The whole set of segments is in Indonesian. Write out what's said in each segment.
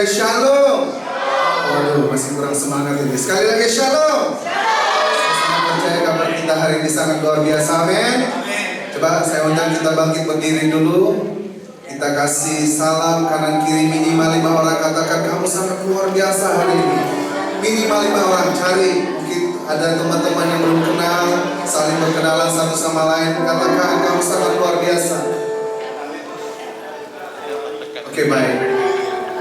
guys, shalom. Waduh, masih kurang semangat ini. Sekali lagi shalom. Saya sangat percaya kabar kita hari ini sangat luar biasa, amin. Coba saya undang kita bangkit berdiri dulu. Kita kasih salam kanan kiri minimal 5 orang. Katakan kamu sangat luar biasa hari ini. Minimal 5 orang, cari. Mungkin ada teman-teman yang belum kenal, saling berkenalan satu sama lain. Katakan kamu sangat luar biasa. Oke, baik.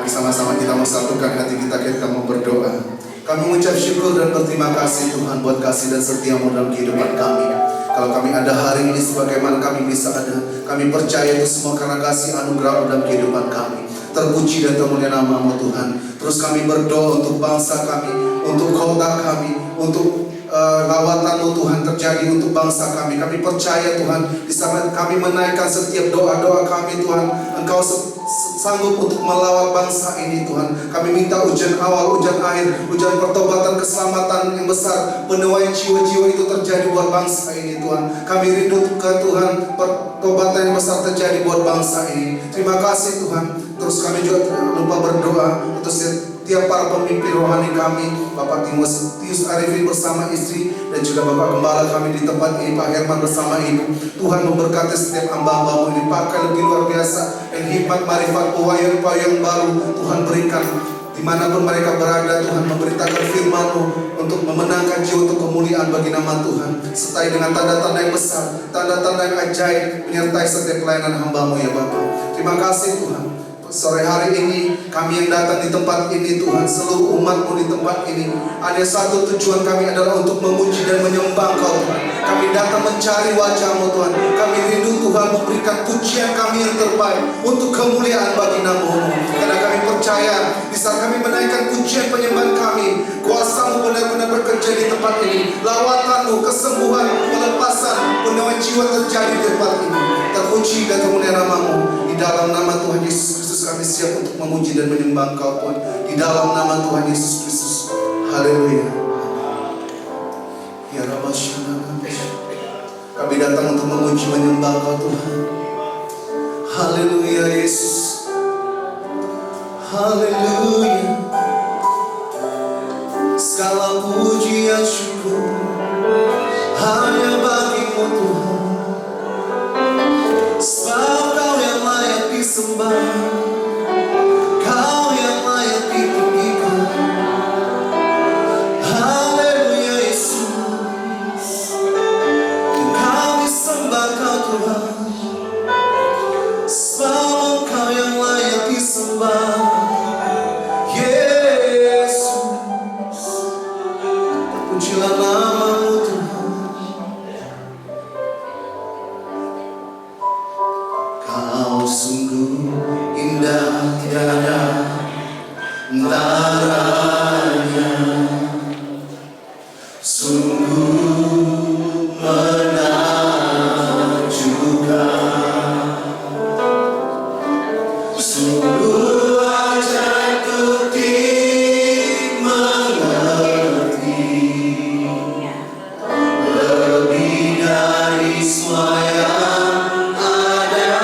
Mari sama-sama kita mau satukan hati kita mau berdoa. Kami mengucap syukur dan berterima kasih Tuhan buat kasih dan setiamu dalam kehidupan kami. Kalau kami ada hari ini sebagaimana kami bisa ada, kami percaya itu semua karena kasih anugerah dalam kehidupan kami. Terpuji dan termulia nama-Mu Tuhan. Terus kami berdoa untuk bangsa kami, untuk kota kami, untuk lawatan-Mu Tuhan terjadi untuk bangsa kami. Kami percaya Tuhan, di saat kami menaikkan setiap doa-doa kami Tuhan, Engkau sanggup untuk melawat bangsa ini Tuhan. Kami minta hujan awal, hujan akhir, hujan pertobatan, keselamatan yang besar, penuaian jiwa-jiwa itu terjadi buat bangsa ini Tuhan. Kami rindu ke Tuhan, pertobatan yang besar terjadi buat bangsa ini. Terima kasih Tuhan. Terus kami juga lupa berdoa untuk setiap para pemimpin rohani kami, Bapak Timotius Arifin bersama istri, dan juga Bapak Gembala kami di tempat ini, Pak Herman bersama Ibu. Tuhan memberkati setiap hamba-Hamba-Mu ini, pakai lebih luar biasa, dan hikmat, marifat, pewahyuan baru Tuhan berikan. Dimanapun mereka berada, Tuhan memberitakan firman-Mu untuk memenangkan jiwa untuk kemuliaan bagi nama Tuhan. Sertai dengan tanda-tanda yang besar, tanda-tanda yang ajaib, menyertai setiap pelayanan hamba-Mu ya Bapak. Terima kasih Tuhan. Sore hari ini kami yang datang di tempat ini Tuhan, seluruh umat-Mu di tempat ini, ada satu tujuan kami adalah untuk memuji dan menyembah Engkau Tuhan. Kami datang mencari wajah-Mu Tuhan. Kami rindu Tuhan memberikan pujian kami yang terbaik untuk kemuliaan bagi nama-Mu. Karena kami percaya di saat kami menaikkan pujian penyembahan kami, kuasa-Mu benar-benar bekerja di tempat ini. Lawatan-Mu, kesembuhan, pelepasan, penuaian jiwa terjadi di tempat ini. Terpuji dan kemuliaan nama-Mu. Di dalam nama Tuhan Yesus Kristus kami siap untuk memuji dan menyembah Engkau Tuhan. Di dalam nama Tuhan Yesus Kristus. Haleluya. Ya Rabbah Syurga. Kami datang untuk memuji menyembah Engkau Tuhan. Haleluya Yesus. Haleluya. Segala pujian syukur hanya bagi-Mu Tuhan. Sebab Kau yang layak disembah, Kau yang layak ditinggikan. Haleluya Yesus. Kami sembah Kau Tuhan. Sebab Kau yang layak disembah, Yesus. Pujilah nama-Mu Tuhan. Kau sungguh indah, tiada taranya. Sungguh menakjubkan. Sungguh ajaib untuk dimengerti. Lebih dari semua yang ada.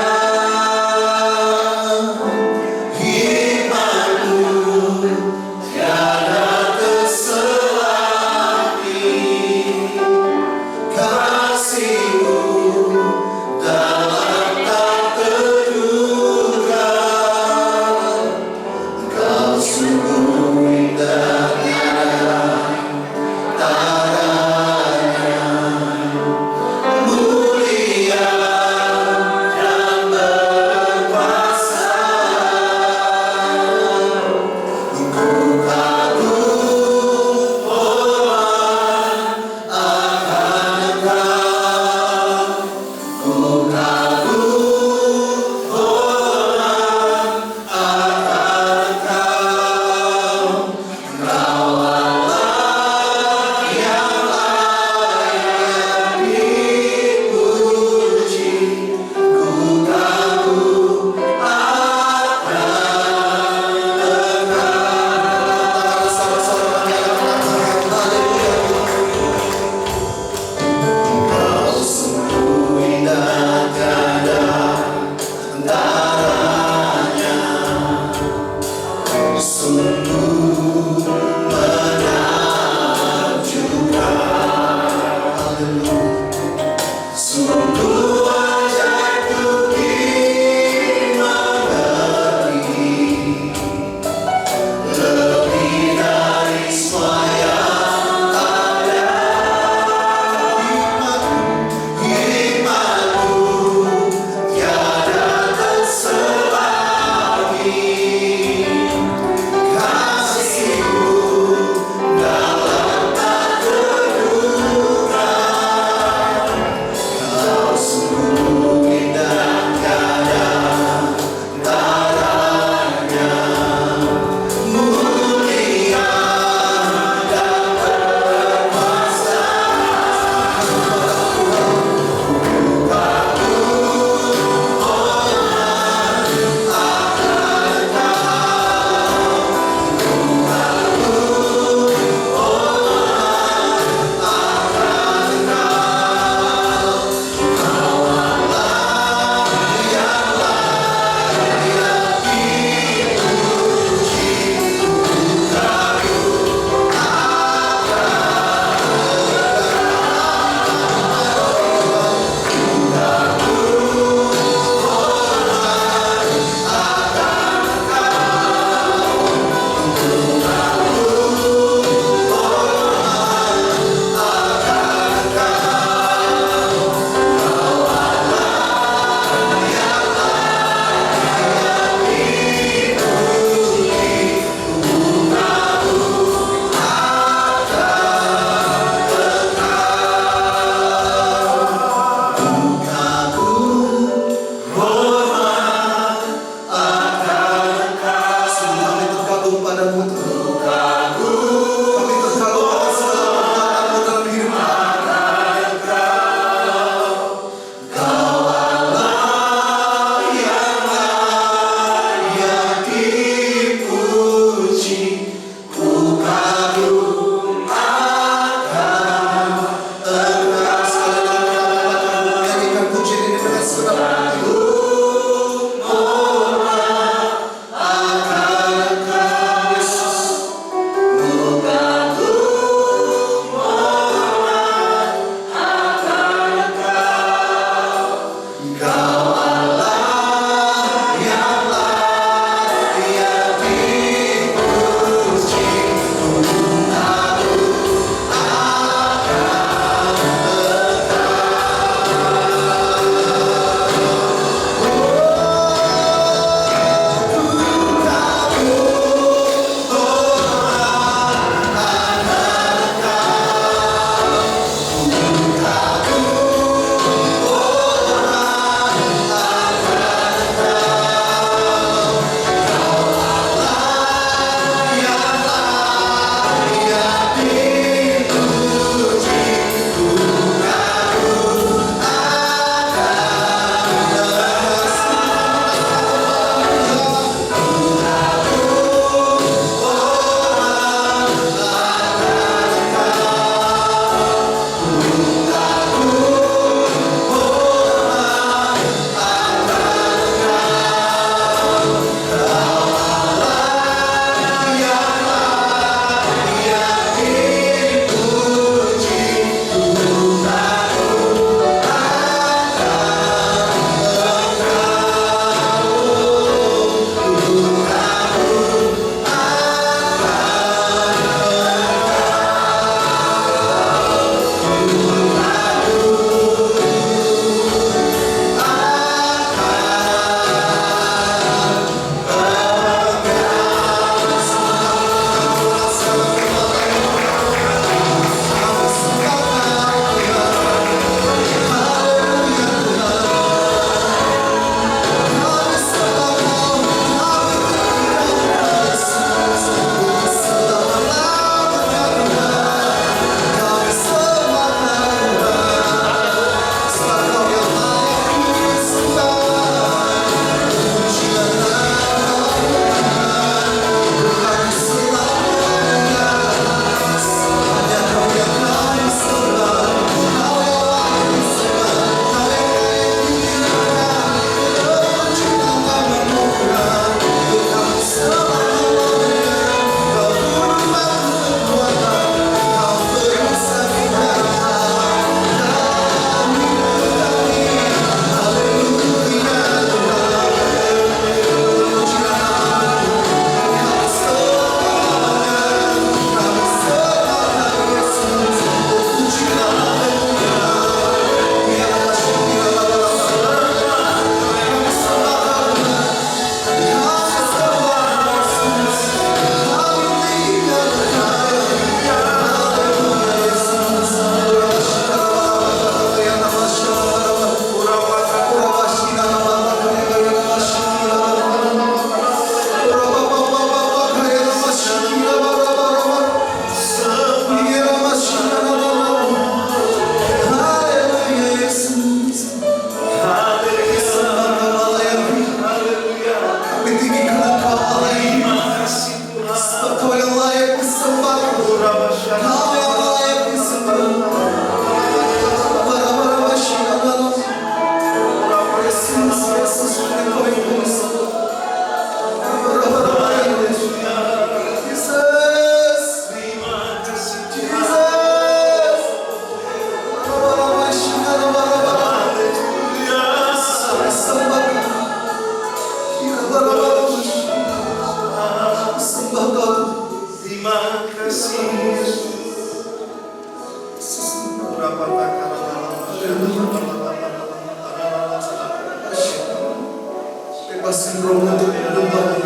Paskan roh untuk menyembah,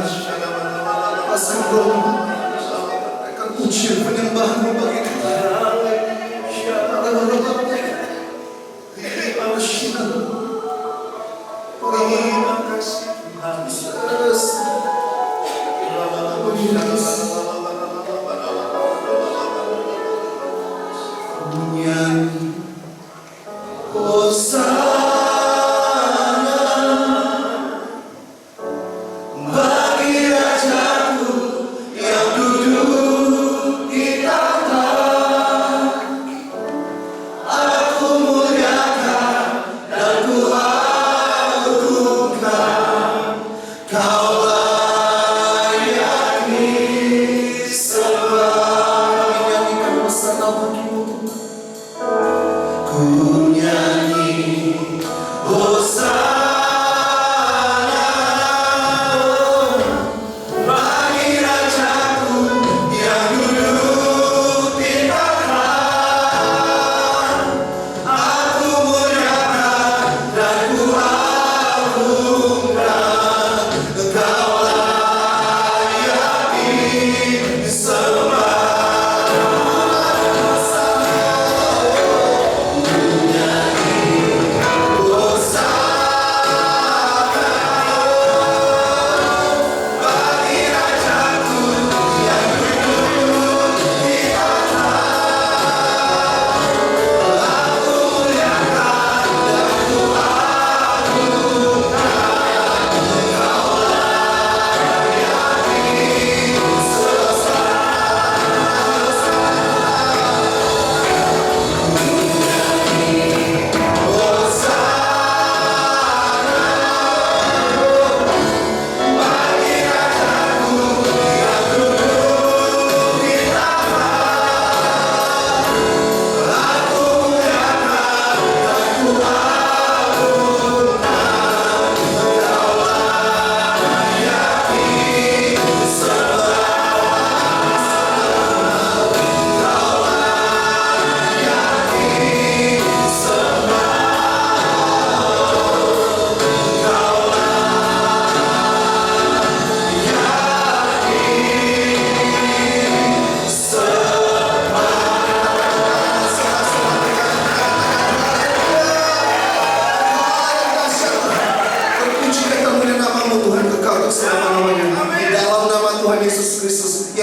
paskan roh akan pujian penyembahan-Mu bagi kita.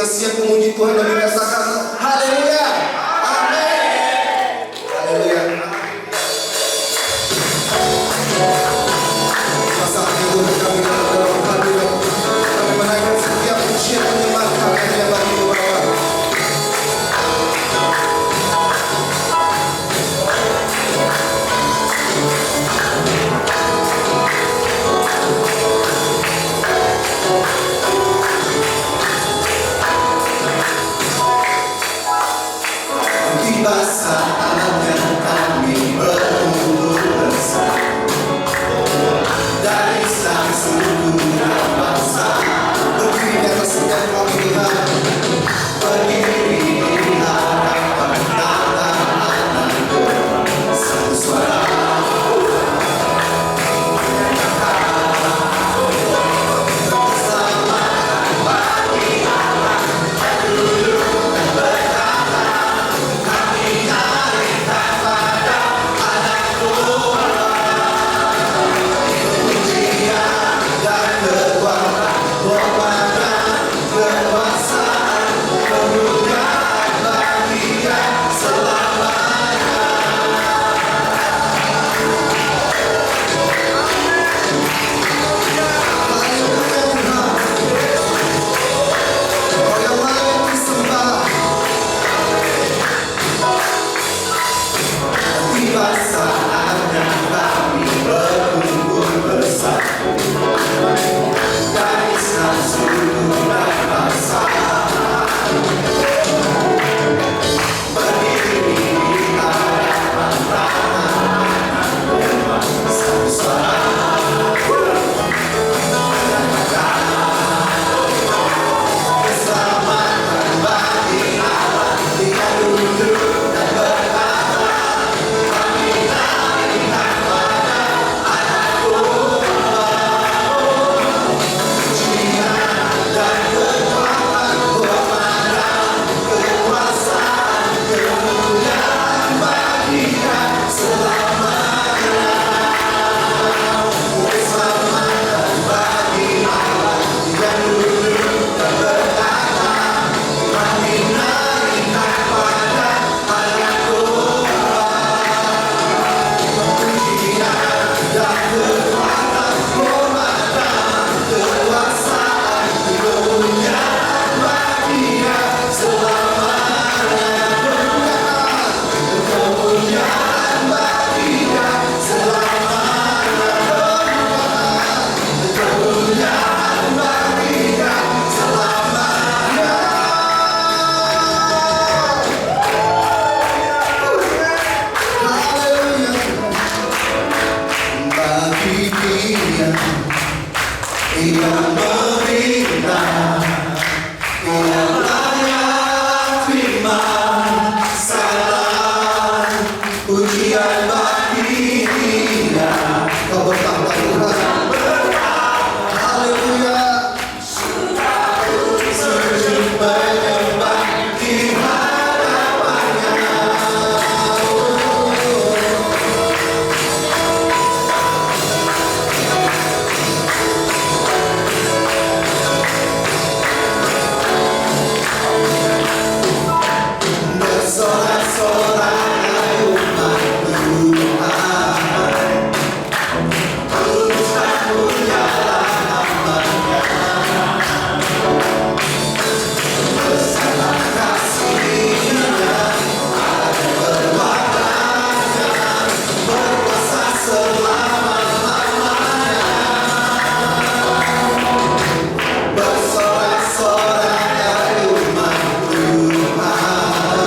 Siap memuji Tuhan dan mengatakan haleluya, amin, haleluya. Saatnya Tuhan kami dalam hadirat, kami menaikkan setiap pujian penyembah karyanya bagi Bapa. Dia yang meminta, yang layak terima salam pujian bagi Dia. Kau bertambah Tuhan, haleluya. Sujud menyembah di hadapannya. Bersorak-sorai umat Tuhan, kudus dan mulialah namanya. Besarlah kasih-Nya, ada perbuatannya, berkuasa selama-lamanya. Bersorak-sorai umat Tuhan,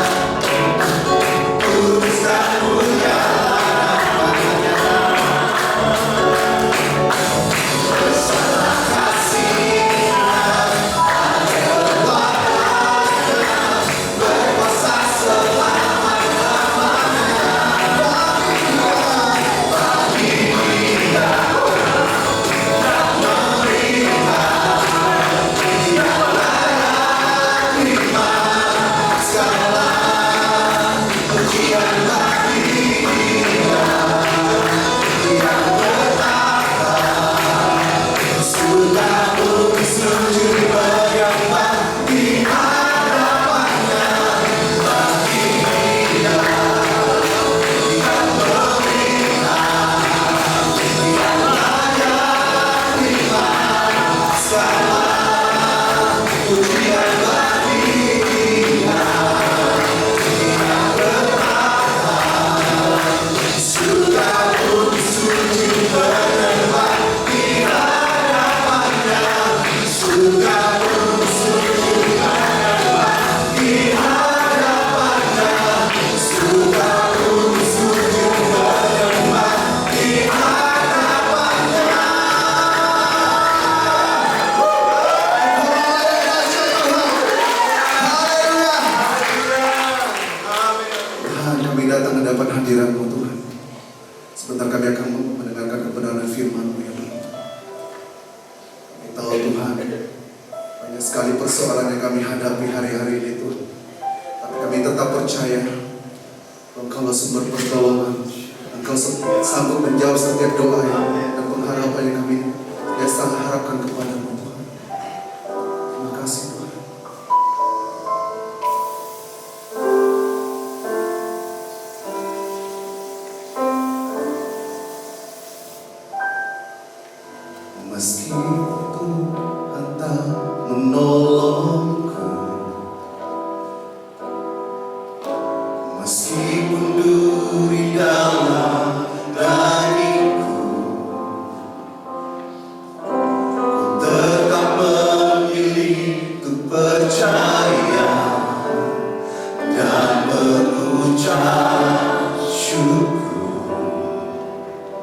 kudus dan mulialah namanya. Besarlah kasih-Nya, ada perbuatannya, berkuasa selama-lamanya. Bagi Dia yang menerima, yang layak terima segala pujian bagi Dia yang bertahta. Surga bumi sujud menyembah di hadapannya. Bagi Dia yang meminta, yang layak terima segala pujian bagi Dia yang bertahta. Surga bumi sujud menyembah di hadapannya. Surga bumi sujud menyembah di hadapannya. Surga bumi sujud menyembah di hadapannya. Tuhan, kami datang mendapat hadirat-Mu Tuhan. Sebentar kami akan mendengarkan kebenaran firman-Mu ya Tuhan. Kami tahu Tuhan, banyak sekali persoalan yang kami hadapi hari-hari ini Tuhan. Tapi kami tetap percaya Engkau sumber pertolongan. Engkau sanggup menjawab setiap doa dan pengharapan yang kami biasa harapkan kepada-Mu Tuhan. Terima kasih Tuhan. Meskipun Tuhan tak menolongku, meskipun duri dalam dagingku, ku tetap memilih untuk percaya dan mengucap syukur.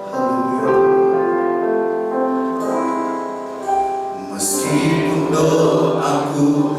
Haleluya. Meskipun doaku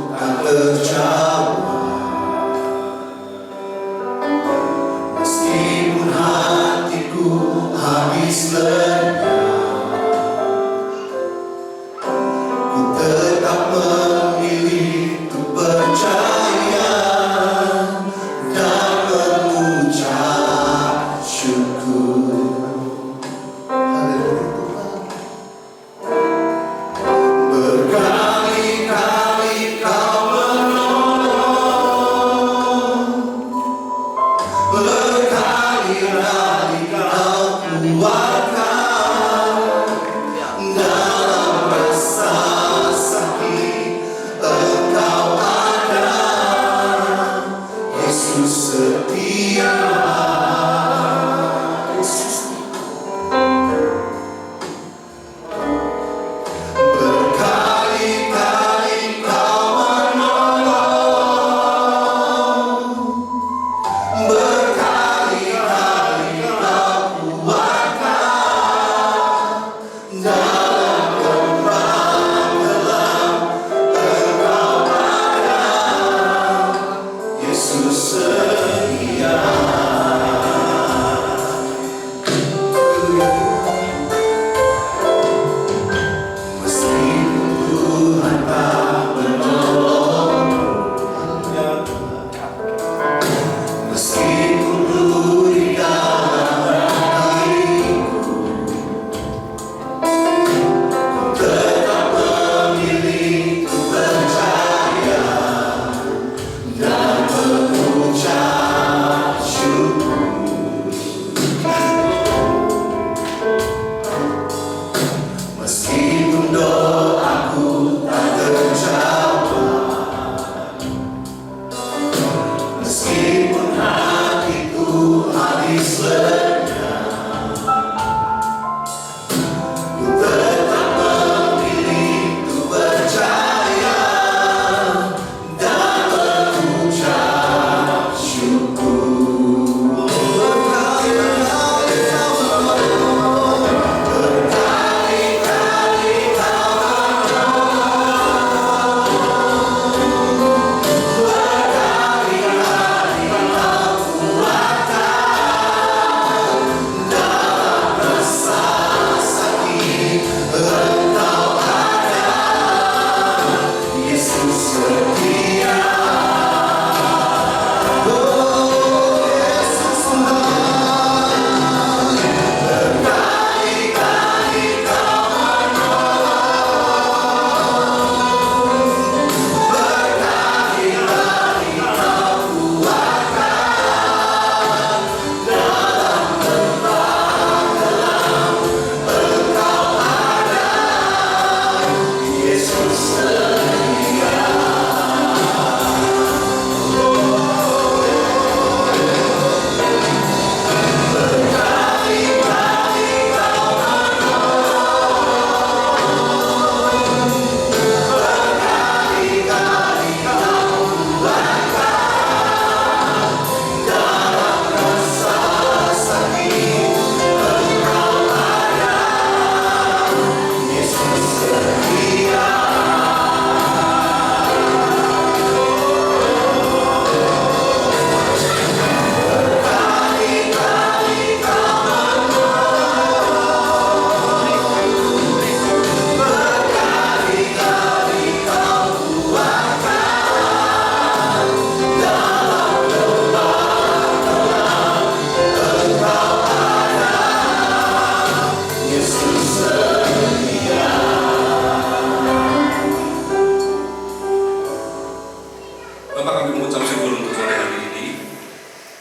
Bapak, kami mengucap syukur untuk sore hari ini.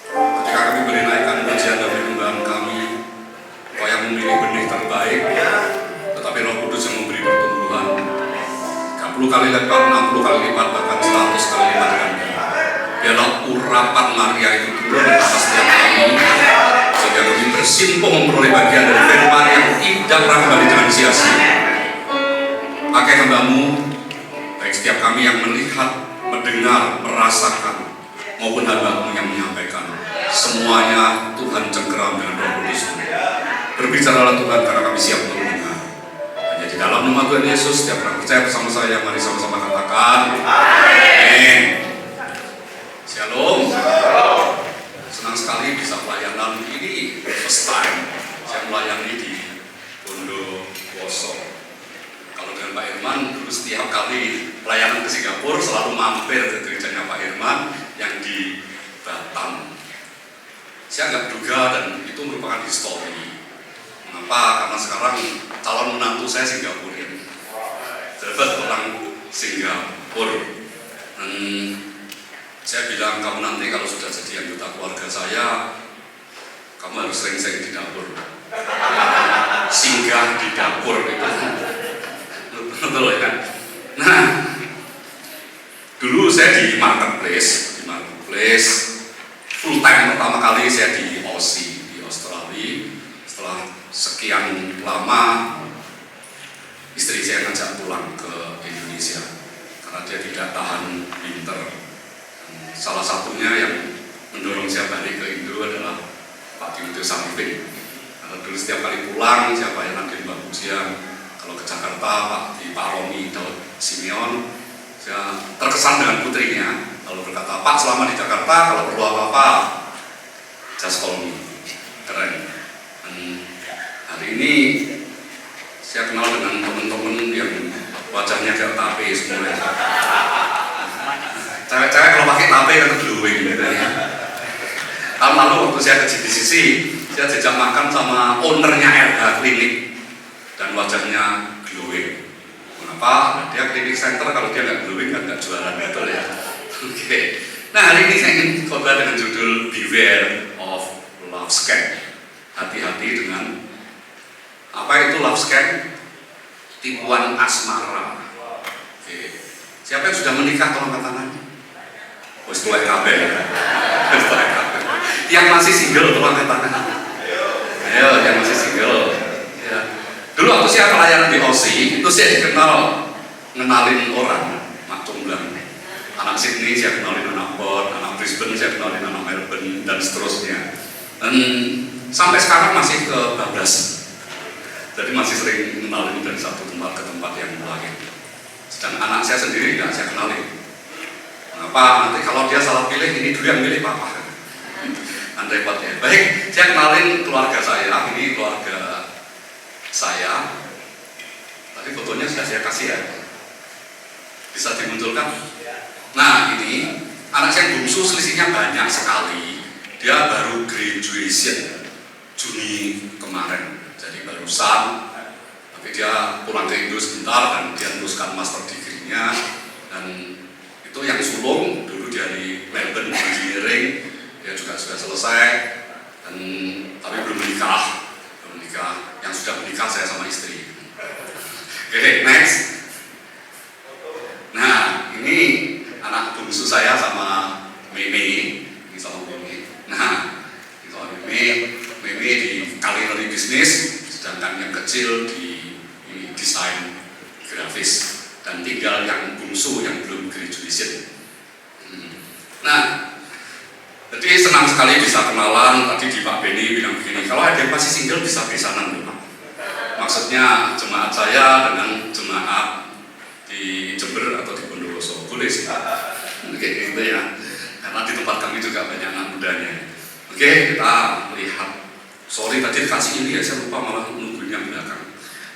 Ketika kami menaikkan pujian dan penyembahan kami, Kau yang memilih benih terbaik, tetapi Roh Kudus yang memberi pertumbuhan 30 kali lipat, 60 kali lipat, bahkan 100 kali lipat ganda. Biarlah urapan Maria itu turun atas setiap kami, sehingga kami bersimpuh memperoleh bagian dari firman yang tidak pernah kembali dengan sia-sia. Pakai hamba-Mu, baik setiap kami yang melihat, mendengar, merasakan, maupun hamba-Mu yang menyampaikan, semuanya Tuhan cengkeram dengan Roh Kudus-Mu. Berbicaralah Tuhan, karena kami siap untuk mendengar. Hanya di dalam nama Tuhan Yesus, setiap orang percaya bersama saya, mari sama-sama katakan amin. Shalom. Senang sekali bisa pelayanan ini first time saya melayani di Bondowoso. Kalau dengan Pak Irman, dulu setiap kali pelayanan ke Singapura selalu mampir ke gerejanya Pak Irman yang di Batam. Saya nggak duga dan itu merupakan histori. Mengapa? Karena sekarang calon menantu saya Singapurean, dapat orang Singapura. Dan saya bilang, kamu nanti kalau sudah jadi anggota keluarga saya, kamu harus sering-sering di dapur, singgah di dapur itu. Betul ya kan? Nah, dulu saya di marketplace full time pertama kali saya di Aussie, di Australia. Setelah sekian lama istri saya ngajak pulang ke Indonesia karena dia tidak tahan winter. Salah satunya yang mendorong saya balik ke Indo adalah Pak Timotius Arifin. Karena dulu setiap kali pulang, siapa yang nanti Mbak Pujian, kalau ke Jakarta Pak Romi Daud Simeon, saya terkesan dengan putrinya. Kalau berkata, Pak selama di Jakarta kalau perlu apa-apa, just call me. Keren. Dan hari ini saya kenal dengan teman-teman yang wajahnya kayak tape semua. Cewek-cewek kalau pakai tape kan glowing gitu ya. Tahun lalu waktu saya ke GBCC, saya jajak makan sama ownernya RH Klinik dan wajahnya glowing. Kenapa? Dia klinik center, kalau dia nggak glowing kan nggak jualan, betul ya. Oke. Nah, hari ini saya ingin khotbah dengan judul Beware of Love Scam. Hati-hati dengan apa itu love scam? Tipuan asmara. Oke. Siapa yang sudah menikah tolong angkat tangan. Wes tuwek kabeh. Yang masih single tolong angkat tangan. Ayo, yang masih single. Ya. Dulu waktu saya pelayanan di Aussie, itu saya dikenal ngenalin orang, Mak Comblang. Anak Sydney saya kenalin anak Perth, anak Brisbane saya kenalin anak Melbourne, dan seterusnya. Dan sampai sekarang masih ke bablas. Jadi masih sering mengenalin dari satu tempat ke tempat yang lain. Sedang anak saya sendiri tidak saya kenalin. Kenapa? Nanti kalau dia salah pilih, ini dulu yang pilih papa. Kan repot ya. Baik, saya kenalin keluarga saya. Ini keluarga saya. Tadi fotonya sudah saya kasih ya. Bisa dimunculkan? Nah, ini anak saya yang bungsu selisihnya banyak sekali. Dia baru graduation Juni kemarin. Jadi barusan, tapi dia pulang ke Indo sebentar dan dia meneruskan master degree-nya. Dan itu yang sulung dulu dari Melbourne Engineering, dia juga sudah selesai, dan tapi belum menikah. Yang sudah menikah saya sama istri. Oke, next. Nah, ini anak bungsu saya sama Meme. Ini sama Meme. Nah, ini sama Meme. Meme di culinary bisnis, sedangkan yang kecil di desain grafis, dan tinggal yang bungsu yang belum graduation. Nah, jadi senang sekali bisa kenalan. Tadi di Pak Beni bilang begini, kalau ada yang masih single bisa besanan loh Pak. Maksudnya jemaat saya dengan jemaat di Jember atau di Bondowoso, boleh sih Pak. Oke, gitu ya. Karena di tempat kami juga banyak anak mudanya. Oke, kita lihat. Sorry tadi dikasih ini ya, saya lupa malah nungguin yang belakang.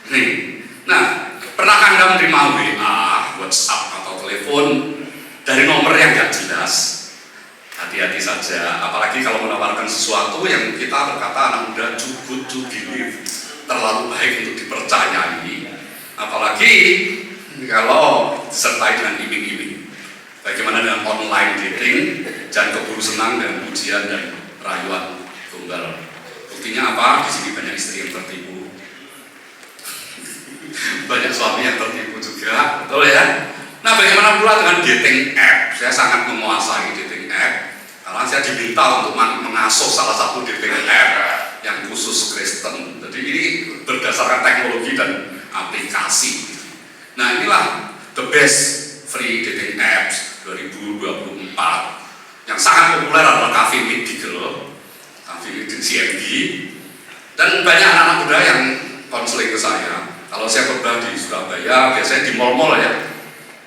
Nih, nah, pernahkah Anda menerima WA, WhatsApp atau telepon dari nomor yang gak jelas? Hati-hati saja, apalagi kalau menawarkan sesuatu yang kita berkata anak muda too good to believe, terlalu baik untuk dipercayai, apalagi kalau disertai dengan iming-iming. Bagaimana dengan online dating? Jangan keburu senang dengan pujian dan rayuan tunggal. Buktinya apa? Di sini banyak istri yang tertipu, banyak suami yang tertipu juga, betul ya? Nah, bagaimana pula dengan dating app? Saya sangat menguasai dating app karena saya diminta untuk mengasuh salah satu dating app yang khusus Kristen. Jadi ini berdasarkan teknologi dan aplikasi. Nah, inilah the best free dating apps 2024. Yang sangat populer adalah Cafe Meet Girl, Cafe Meet CMG, dan banyak anak-anak muda yang konseling ke saya. Kalau saya khotbah di Surabaya, biasanya di mall-mall ya,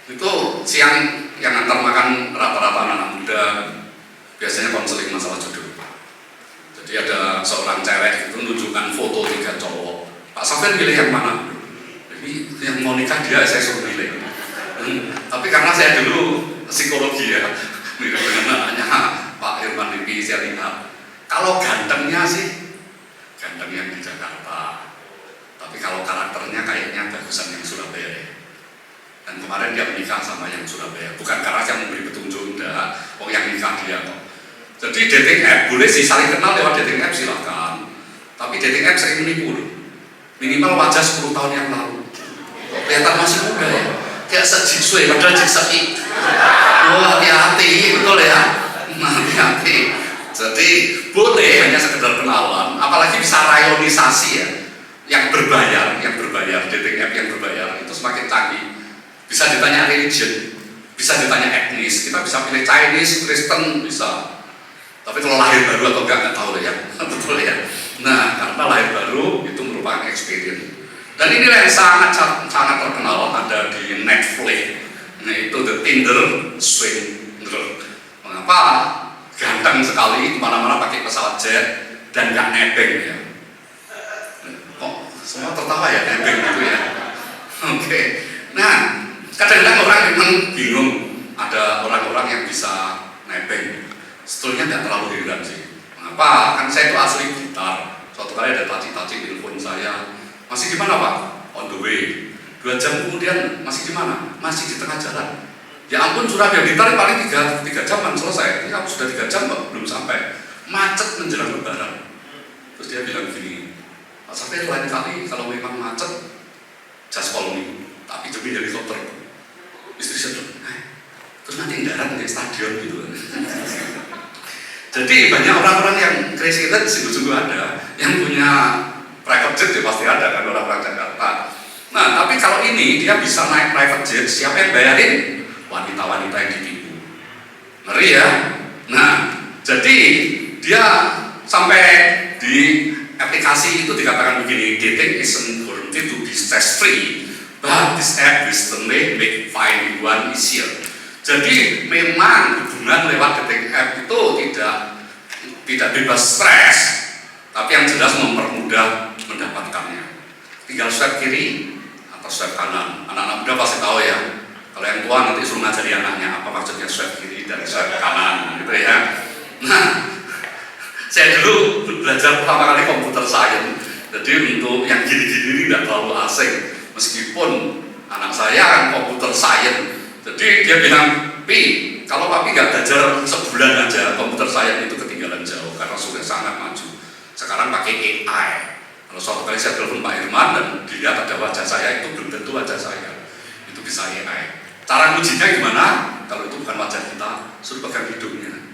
itu siang yang antar makan rata-rata anak muda biasanya konseling masalah jodoh. Jadi ada seorang cewek itu menunjukkan foto 3 cowok. Pak Safir pilih yang mana? Jadi yang mau nikah dia saya suruh pilih. Tapi karena saya dulu psikologi ya, mirip dengan anaknya Pak Irman Lipi, saya lihat kalau gantengnya sih ganteng yang di Jakarta, tapi kalau karakternya kayaknya bagusan yang Surabaya deh. Dan kemarin dia menikah sama yang Surabaya, bukan karena saya memberi petunjuk, enggak, yang nikah dia kok. Jadi dating app boleh sih saling kenal lewat dating app, silahkan, tapi dating app sering menipu loh. Minimal wajah 10 tahun yang lalu kok kelihatan masih muda ya, kayak sejiswe padahal jiksai. Oh, hati-hati, betul ya. Hati-hati. Jadi boleh hanya sekedar kenalan, apalagi bisa rayonisasi ya. Yang berbayar dating app yang berbayar itu semakin canggih. Bisa ditanya religion, bisa ditanya etnis, kita bisa pilih Chinese, Kristen, bisa. Tapi kalau lahir baru atau enggak tahu ya, betul ya. Nah, karena lahir baru itu merupakan experience. Dan inilah yang sangat terkenal ada di Netflix. Nah, itu The Tinder Swinger. Mengapa? Ganteng sekali, kemana-mana pakai pesawat jet dan nggak nebeng ya. Kok semua tertawa ya, nebeng gitu ya. Oke. Nah, kadang-kadang orang memang bingung ada orang-orang yang bisa nebeng. Sebetulnya nggak terlalu heran sih. Mengapa? Kan saya itu asli Blitar. Suatu kali ada taci-taci telepon saya, masih di mana Pak? On the way. 2 jam kemudian masih di mana? Masih di tengah jalan. Ya ampun, Surabaya Blitar paling 3 jaman selesai. Ini kamu sudah 3 jam kok belum sampai. Macet menjelang Lebaran. Terus dia bilang gini, Pak Safir, lain kali kalau memang macet, just call me. Tapi demi helikopter. Istri saya bilang, terus nanti darat di stadion gitu. Jadi banyak orang-orang yang crazy rich sungguh-sungguh ada, yang punya private jet ya pasti ada kan orang-orang Jakarta. Nah, tapi kalau ini dia bisa naik private jet, siapa yang bayarin? Wanita-wanita yang ditipu. Ngeri ya. Nah, jadi dia sampai di aplikasi itu dikatakan begini, dating isn't guaranteed to be stress free, but this app recently make finding one easier. Jadi memang hubungan lewat dating app itu tidak bebas stres, tapi yang jelas mempermudah mendapatkannya. Tinggal swipe kiri atau swipe kanan. Anak-anak muda pasti tahu ya. Kalau yang tua nanti suruh ngajari anaknya apa maksudnya swipe kiri dan swipe kanan, gitu ya. Nah, saya dulu belajar pertama kali komputer science. Jadi untuk yang gini-gini ini tidak terlalu asing. Meskipun anak saya kan komputer science. Jadi dia bilang, Pi, kalau papi nggak belajar sebulan aja, komputer science itu ketinggalan jauh karena sudah sangat maju. Sekarang pakai AI. Kalau suatu kali saya telepon Pak Irman dan dilihat ada wajah saya, itu belum tentu wajah saya. Itu bisa AI. Cara ngujinya gimana? Kalau itu bukan wajah kita, suruh pegang hidungnya.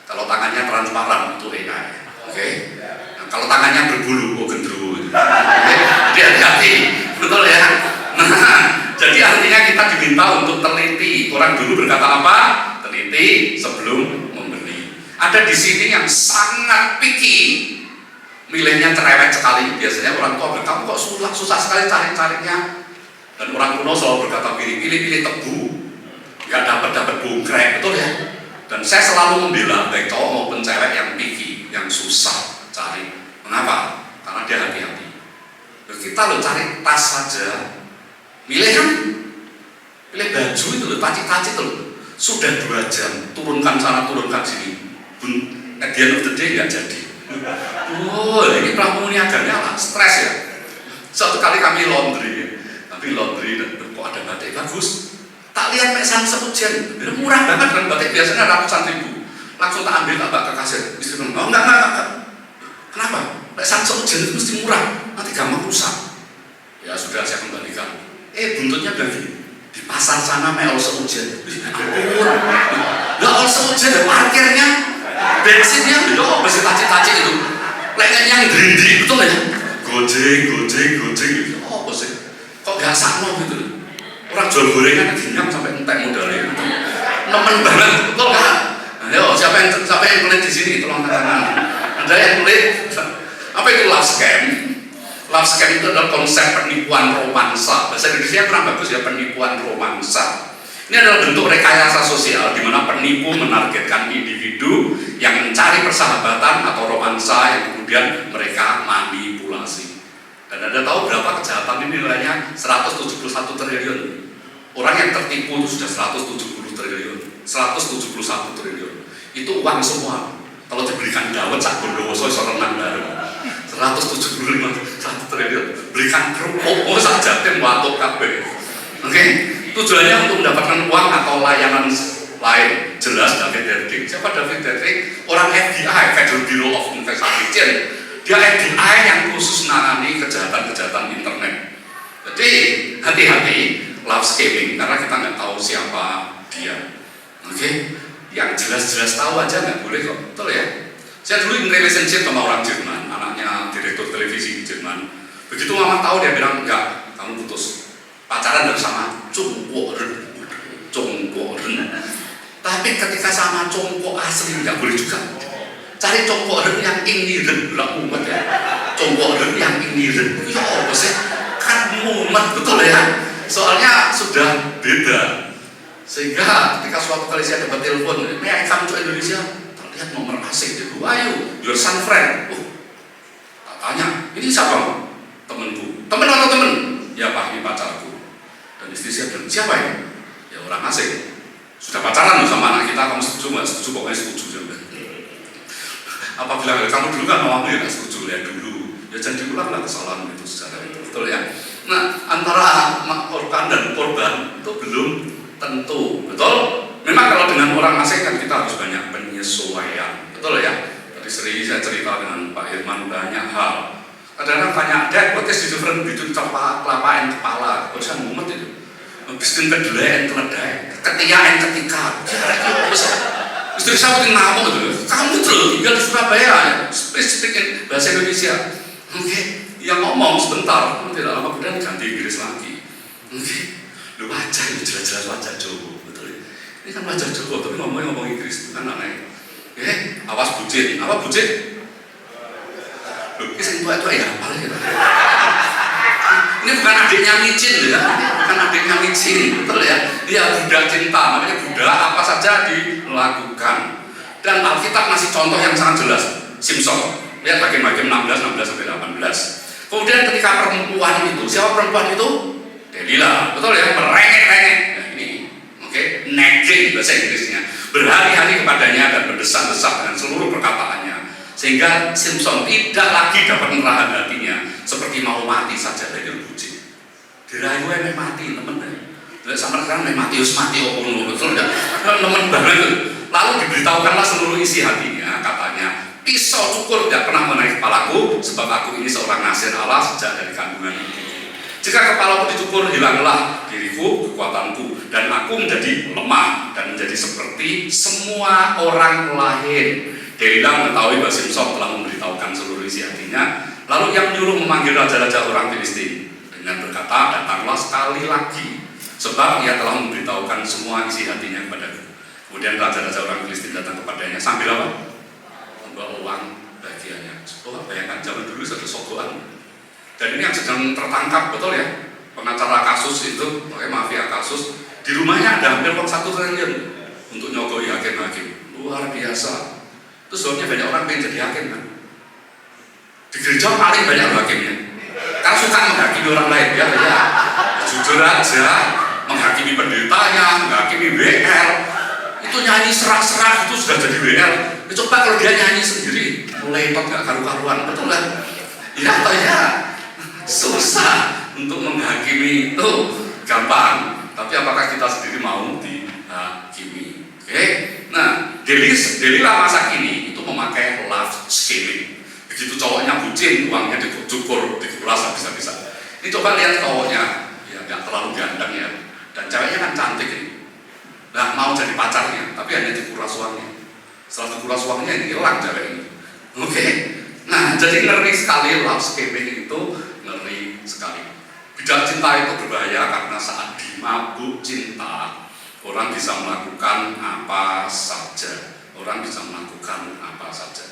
Kalau tangannya transparan, itu AI. Oke? Nah, kalau tangannya berbulu, oh gendruwo. Jadi hati-hati, betul ya? Nah, jadi artinya kita diminta untuk teliti. Orang dulu berkata apa? Teliti sebelum membeli. Ada di sini yang sangat picky, milihnya cerewet sekali. Biasanya orang tua berkata, kok susah sekali cari-carinya. Dan orang kuno selalu berkata, pilih tebu, nggak dapat bongkrek, betul ya? Dan saya selalu membela baik cowok maupun cewek yang picky, yang susah cari. Mengapa? Karena dia hati-hati. Kita lo cari tas saja, pilih baju itu loh, taci-taci itu loh. Sudah 2 jam, turunkan sana, turunkan sini. At the end of the day nggak jadi. Oh, ini pramugarianya lah, stres ya. Suatu kali kami laundry dan kok ada batik bagus. Tak lihat pesan sepujian, murah banget kan batik biasanya ratusan ribu. Langsung tak ambil tak ke kasir. Istri bilang, oh enggak. Kenapa? Pesan sepujian itu mesti murah, nanti gampang rusak. Ya sudah saya kembalikan. Buntutnya bilang gini, di pasar sana mel seujian. Lah all seujian parkirnya, bensinnya beda, masih taci itu. Lengenya gerindri betul ya. Gojek gitu. Oh apa sih? Kok gak sakno gitu? Orang jual gorengan kenyang sampai entek modalnya. Nemen banget, betul kan? Ayo siapa yang pelit di sini tolong tangan. Ada yang pelit? Apa itu love scam? Love scam itu adalah konsep penipuan romansa. Bahasa Indonesia kurang bagus ya, penipuan romansa. Ini adalah bentuk rekayasa sosial di mana penipu menargetkan individu yang mencari persahabatan atau romansa yang kemudian mereka manipulasi. Dan Anda tahu berapa kejahatan ini nilainya? 171 triliun. Orang yang tertipu itu sudah 170 triliun. 171 triliun. Itu uang semua. Kalau diberikan dawet sak Bondowoso iso renang bareng. 175 triliun. Berikan kerupuk sak Jatim watuk kabeh. Oke? Tujuannya untuk mendapatkan uang atau layanan lain. Jelas David Derding. Siapa David Derding? Orang FBI, Federal Bureau of Investigation. Dia FBI yang khusus menangani kejahatan-kejahatan internet. Jadi hati-hati love scamming karena kita nggak tahu siapa dia. Oke? Yang jelas-jelas tahu aja nggak boleh kok, betul ya? Saya dulu in relationship sama orang Jerman, anaknya direktur televisi di Jerman. Begitu mama tahu dia bilang enggak, kamu putus. Pacaran dari sama Congkoren. Tapi ketika sama Congko asli nggak boleh juga. Cari Congkoren yang iniren, lah umat ya. Congkoren yang iniren, ya apa sih? Kan umat betul ya. Soalnya sudah beda. Sehingga ketika suatu kali saya dapat telepon, "May I come to Indonesia?" Terlihat nomor asing di luar. "Ayo, your son friend." Tak tanya, "Ini siapa?" "Temenku." "Temen atau temen?" "Ya Pak, ini pacarku." Dan istri saya bilang, "Siapa ya?" "Ya orang asing." "Sudah pacaran sama anak kita, kamu setuju nggak?" "Setuju, pokoknya setuju." Saya bilang. Apa bilang, "Kamu dulu kan awalnya ya nggak setuju ya dulu." Ya jangan diulanglah kesalahan itu secara itu, betul ya. Nah, antara korban dan korban itu belum tentu, betul? Memang kalau dengan orang asing kan kita harus banyak penyesuaian, betul ya? Tadi sering saya cerita dengan Pak Irman banyak hal. Kadang-kadang tanya, "Dad, what is the difference between kelapa and kepala?" Kok saya ngumet itu? Bistin kedelai and keledai, ketika and ketika. Istri saya mungkin ngamuk gitu. "Kamu tuh tinggal di Surabaya, speaking bahasa Indonesia." Oke, yang ngomong sebentar, tidak lama kemudian ganti Inggris lagi. Oke, lu wajah itu jelas-jelas wajah Jawa, betul ya? Ini kan wajah Jawa, tapi ngomong Inggris itu kan aneh. Awas bucin, apa bucin? Loh, ini sentuh itu ya apa ya? Ini bukan adiknya micin ya, bukan adiknya micin, betul ya? Dia budak cinta, namanya budak apa saja dilakukan. Dan Alkitab masih contoh yang sangat jelas, Simpson. Lihat Hakim-Hakim 16-18. Kemudian ketika perempuan itu, siapa perempuan itu? Delila, betul ya? Merengek-rengek. Nah ini, oke, nagging bahasa Inggrisnya. Berhari-hari kepadanya dan berdesak-desak dengan seluruh perkataannya. Sehingga Simpson tidak lagi dapat menahan hatinya, seperti mau mati saja dari bucin. Dirayu emang mati, teman-teman. Sama sekarang emang mati, betul ya? Teman banget. Lalu diberitahukanlah seluruh isi hatinya, katanya, "Pisau cukur tidak pernah mengenai kepalaku, sebab aku ini seorang nasir Allah sejak dari kandungan ibuku. Jika kepalaku dicukur, hilanglah diriku, kekuatanku, dan aku menjadi lemah dan menjadi seperti semua orang lain." Delila mengetahui bahwa Simpson telah memberitahukan seluruh isi hatinya. Lalu ia menyuruh memanggil raja-raja orang Filistin dengan berkata, "Datanglah sekali lagi, sebab ia telah memberitahukan semua isi hatinya kepadaku." Kemudian raja-raja orang Filistin datang kepadanya sambil apa? Membawa uang bagiannya. Oh, bayangkan zaman dulu satu sogokan. Dan ini yang sedang tertangkap, betul ya? Pengacara kasus itu, mafia kasus, di rumahnya ada hampir 1 triliun untuk nyogoi hakim-hakim. Luar biasa. Terus sebabnya banyak orang pengen jadi hakim kan? Di gereja paling banyak hakimnya. Karena suka menghakimi orang lain ya. Jujur aja, menghakimi pendetanya, menghakimi WL. Itu nyanyi serak-serak itu sudah jadi WL. Coba kalau dia nyanyi sendiri, mulai nggak karu-karuan, betul kan? Ya atau ya? Susah untuk menghakimi itu gampang, tapi apakah kita sendiri mau dihakimi? Oke? Nah, Delila masa kini itu memakai love scamming. Begitu cowoknya bucin, uangnya dicukur, dikuras habis-habisan. Ini coba lihat cowoknya, ya nggak terlalu ganteng ya, dan ceweknya kan cantik ini. Nah, mau jadi pacarnya, tapi hanya dikuras uangnya. Setelah dikuras uangnya, hilang cewek ini. Oke? Nah, jadi ngeri sekali love scamming itu, ngeri sekali. Bidak cinta itu berbahaya karena saat dimabuk cinta, orang bisa melakukan apa saja. Orang bisa melakukan apa saja.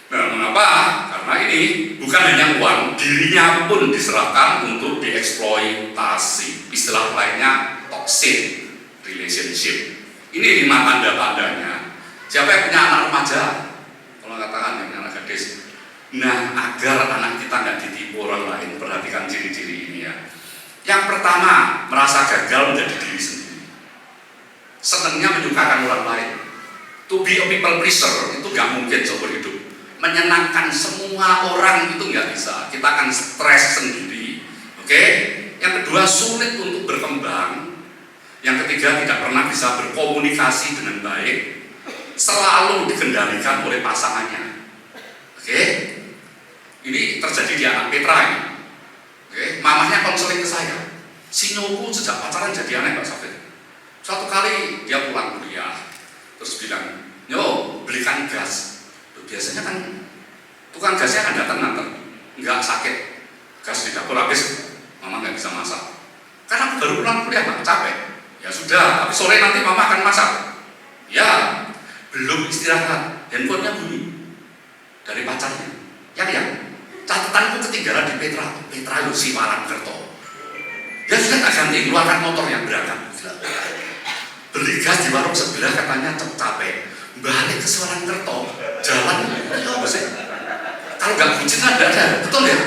Nah, mengapa? Karena ini bukan hanya uang, dirinya pun diserahkan untuk dieksploitasi. Istilah lainnya toxic relationship. Ini 5 tanda-tandanya. Siapa yang punya anak remaja? Kalau katakan yang punya anak gadis. Nah, agar anak kita nggak ditipu orang lain, perhatikan ciri-ciri ini ya. Yang pertama, merasa gagal menjadi diri sendiri. Senangnya menyukakan orang lain. To be a people pleaser itu nggak mungkin seumur hidup. Menyenangkan semua orang itu nggak bisa. Kita akan stres sendiri. Oke? Yang kedua, sulit untuk berkembang. Yang ketiga, tidak pernah bisa berkomunikasi dengan baik. Selalu dikendalikan oleh pasangannya. Oke? Ini terjadi di anak Petra ini. Oke? Mamahnya konseling ke saya. Si Nyoku sejak pacaran jadi aneh Pak Safir. Suatu kali dia pulang kuliah, terus bilang, "Nyo, belikan gas." Biasanya kan tukang gasnya akan datang nanti, nggak sakit. Gas di dapur habis, mama nggak bisa masak. Karena baru pulang kuliah, Pak, capek. Ya sudah, tapi sore nanti mama akan masak. Ya, belum istirahat, handphonenya bunyi dari pacarnya. Yang catatanku ketinggalan di Petra. Petra lu si Waran Kerto. Ya sudah tak ganti, keluarkan motor yang berangkat. Beli gas di warung sebelah katanya capek. Balik ke Waran Kerto, jalan ya apa sih? Kalau nggak bucin ada, betul ya?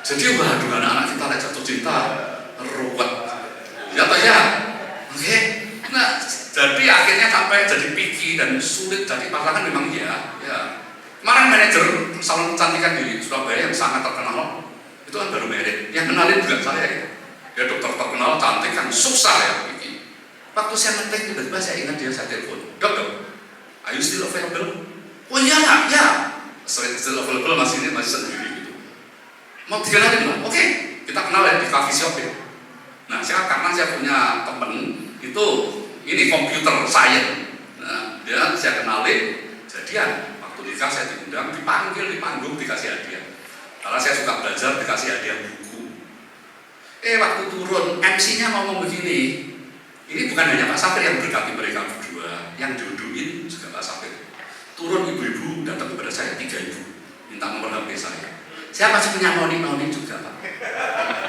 Jadi waduh anak-anak kita lagi jatuh cinta, ruwet. Ya Pak ya? Oke, nah jadi akhirnya sampai jadi picky dan sulit jadi pasangan memang ya. Kemarin manajer salon kecantikan di Surabaya yang sangat terkenal itu kan baru merit, yang kenalin juga saya ya. Dia dokter terkenal cantik kan susah ya picky. Waktu saya ngetik tiba-tiba saya ingat dia, saya telepon, dok, are you still available? Oh iya nak, ya. Still available masih sendiri gitu. Mau dikenalin nggak? Oke, kita kenal ya di coffee shop ya. Nah, karena saya punya temen itu ini computer science. Nah, dia saya kenalin, jadian. Waktu nikah saya diundang, dipanggil di panggung dikasih hadiah. Karena saya suka belajar dikasih hadiah buku. Waktu turun MC-nya ngomong begini. Ini bukan hanya Pak Safir yang berkati mereka berdua, yang jodohin juga Pak Safir. Turun ibu-ibu datang kepada saya, 3 ibu minta nomor HP saya. Saya masih punya noni juga Pak.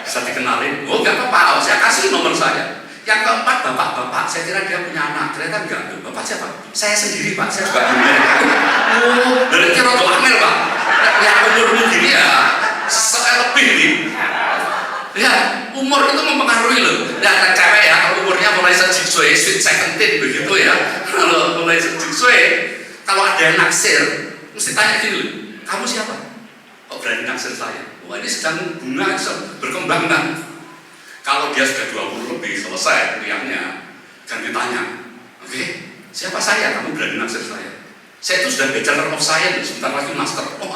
Bisa dikenalin? Oh nggak apa-apa, saya kasih nomor saya. Yang keempat bapak-bapak, saya kira dia punya anak, ternyata enggak. Bapak siapa? Saya sendiri Pak, saya juga hamil. Oh, dari kira tuh hamil Pak. Yang umur begini ya, lebih nih. Ya, umur itu mempengaruhi loh. Dan cewek ya, kalau umurnya mulai sejik-sue, sweet 17 begitu ya. Kalau mulai sejik-sue, kalau ada yang naksir, mesti tanya gini loh, kamu siapa? Kok berani naksir saya? Wah ini sedang bunga, berkembang kan? Kalau dia sudah 20 lebih selesai kuliahnya, ganti tanya, oke, siapa saya? Kamu berani naksir saya? Saya itu sudah Bachelor of Science, sebentar lagi Master. Oh,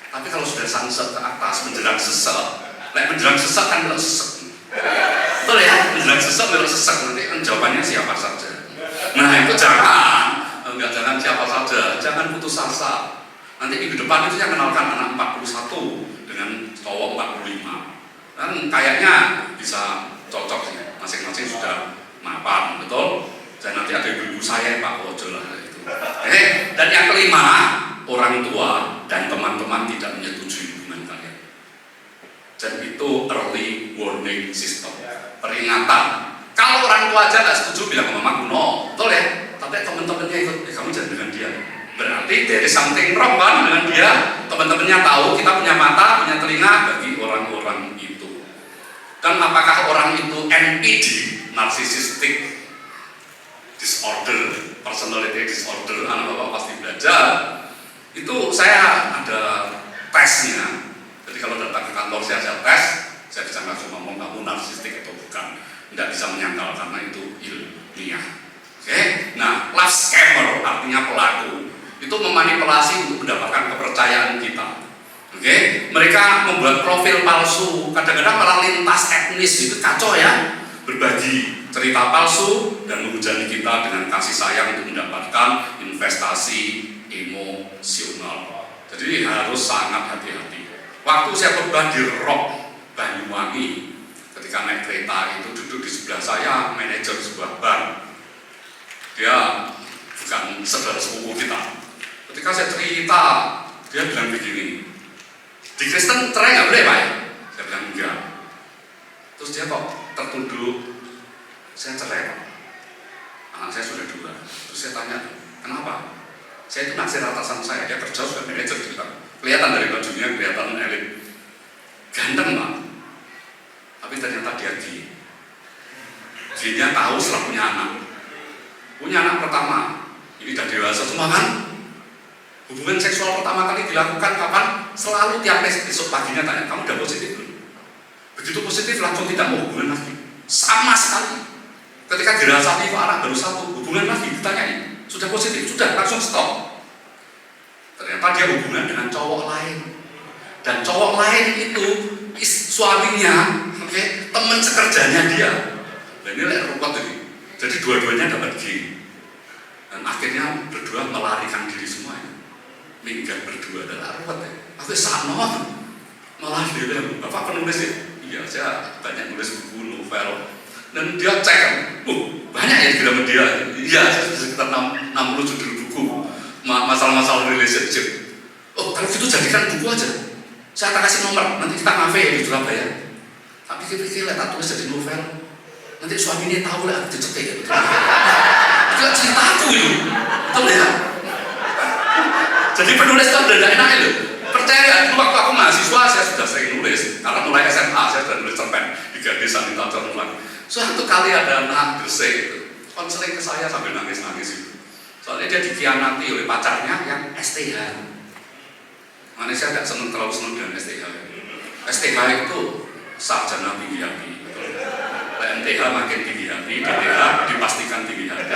tapi kalau sudah sunset ke atas, menjelang sesek, menjelang sesek kan belok sesek. Betul ya, menjelang sesek belok sesek, nanti kan jawabannya siapa saja. Nah itu jangan siapa saja, jangan putus asa. Nanti minggu depan itu saya kenalkan anak 41 dengan cowok 45. Dan kayaknya bisa cocok sih, masing-masing sudah mapan, betul? Dan nanti ada ibu-ibu saya Pak Ojo lah itu. Dan yang kelima, orang tua dan teman-teman tidak menyetujui hubungan kalian. Dan itu early warning system, peringatan. Kalau orang tua aja nggak setuju bilang ke mama no, betul ya? Tapi teman-temannya ikut, kamu jangan dengan dia. Berarti dari something wrong kan dengan dia. Teman-temannya tahu kita punya mata, punya telinga bagi orang-orang itu. Dan apakah orang itu NPD, narcissistic disorder, personality disorder, anak bapak pasti belajar. Itu saya ada tesnya. Jadi Jadi kalau datang ke kantor saya tes, saya bisa langsung ngomong kamu narsistik atau bukan. Tidak bisa menyangkal karena itu ilmiah. Oke? Nah, love scammer artinya pelaku itu memanipulasi untuk mendapatkan kepercayaan kita. Oke? Mereka membuat profil palsu, kadang-kadang malah lintas etnis, itu kacau ya. Berbagi cerita palsu dan menghujani kita dengan kasih sayang untuk mendapatkan investasi emosional. Jadi harus sangat hati-hati. Waktu saya khotbah di Rock Banyuwangi, ketika naik kereta itu duduk di sebelah saya manajer sebuah bank. Dia bukan saudara sepupu kita. Ketika saya cerita, dia bilang begini, di Kristen cerai nggak boleh Pak ya? Saya bilang enggak. Terus dia kok tertunduk, saya cerai Pak. Anak saya sudah 2. Terus saya tanya, kenapa? Saya itu naksir atasan saya, dia kerja sudah manajer kita. Kelihatan dari bajunya, kelihatan elit. Ganteng Pak. Tapi ternyata dia gay. Gay-nya tahu setelah punya anak. Punya anak pertama, ini sudah dewasa semua kan? Hubungan seksual pertama kali dilakukan kapan? Selalu tiap besok paginya tanya, kamu udah positif belum? Begitu positif langsung tidak mau hubungan lagi. Sama sekali. Ketika dirasani kok anak baru 1, hubungan lagi ditanyain, sudah positif, sudah langsung stop. Ternyata dia hubungan dengan cowok lain. Dan cowok lain itu suaminya, teman sekerjanya dia. Dan ini repot ini. Jadi dua-duanya dapat G. Dan akhirnya berdua melarikan diri semuanya. Minggat berdua adalah repot ya. Aku sama malah dia, Bapak penulis ya? Iya, saya banyak nulis buku, novel. Dan dia cek kan, banyak ya di dalam dia. Iya, saya sudah sekitar 60 judul buku masalah-masalah relationship. Oh, kalau gitu jadikan buku aja. Saya akan kasih nomor, nanti kita ngafe ya di Surabaya. Tapi pikir-pikir tak tulis jadi novel. Nanti suaminya tahu lah aku dicekik ya. Itu cerita aku itu, betul ya? Jadi penulis itu udah gak enak loh. Percaya, dulu waktu aku mahasiswa saya sudah sering nulis. Karena mulai SMA saya sudah nulis cerpen di Gadis Sanitator mulai. Suatu kali ada anak Gresik itu konseling ke saya sambil nangis-nangis itu. Soalnya dia dikhianati oleh pacarnya yang STH. Makanya saya tidak terlalu senang dengan STH. STH itu sarjana tinggi hati. NTH makin tinggi hati, DTH dipastikan tinggi hati.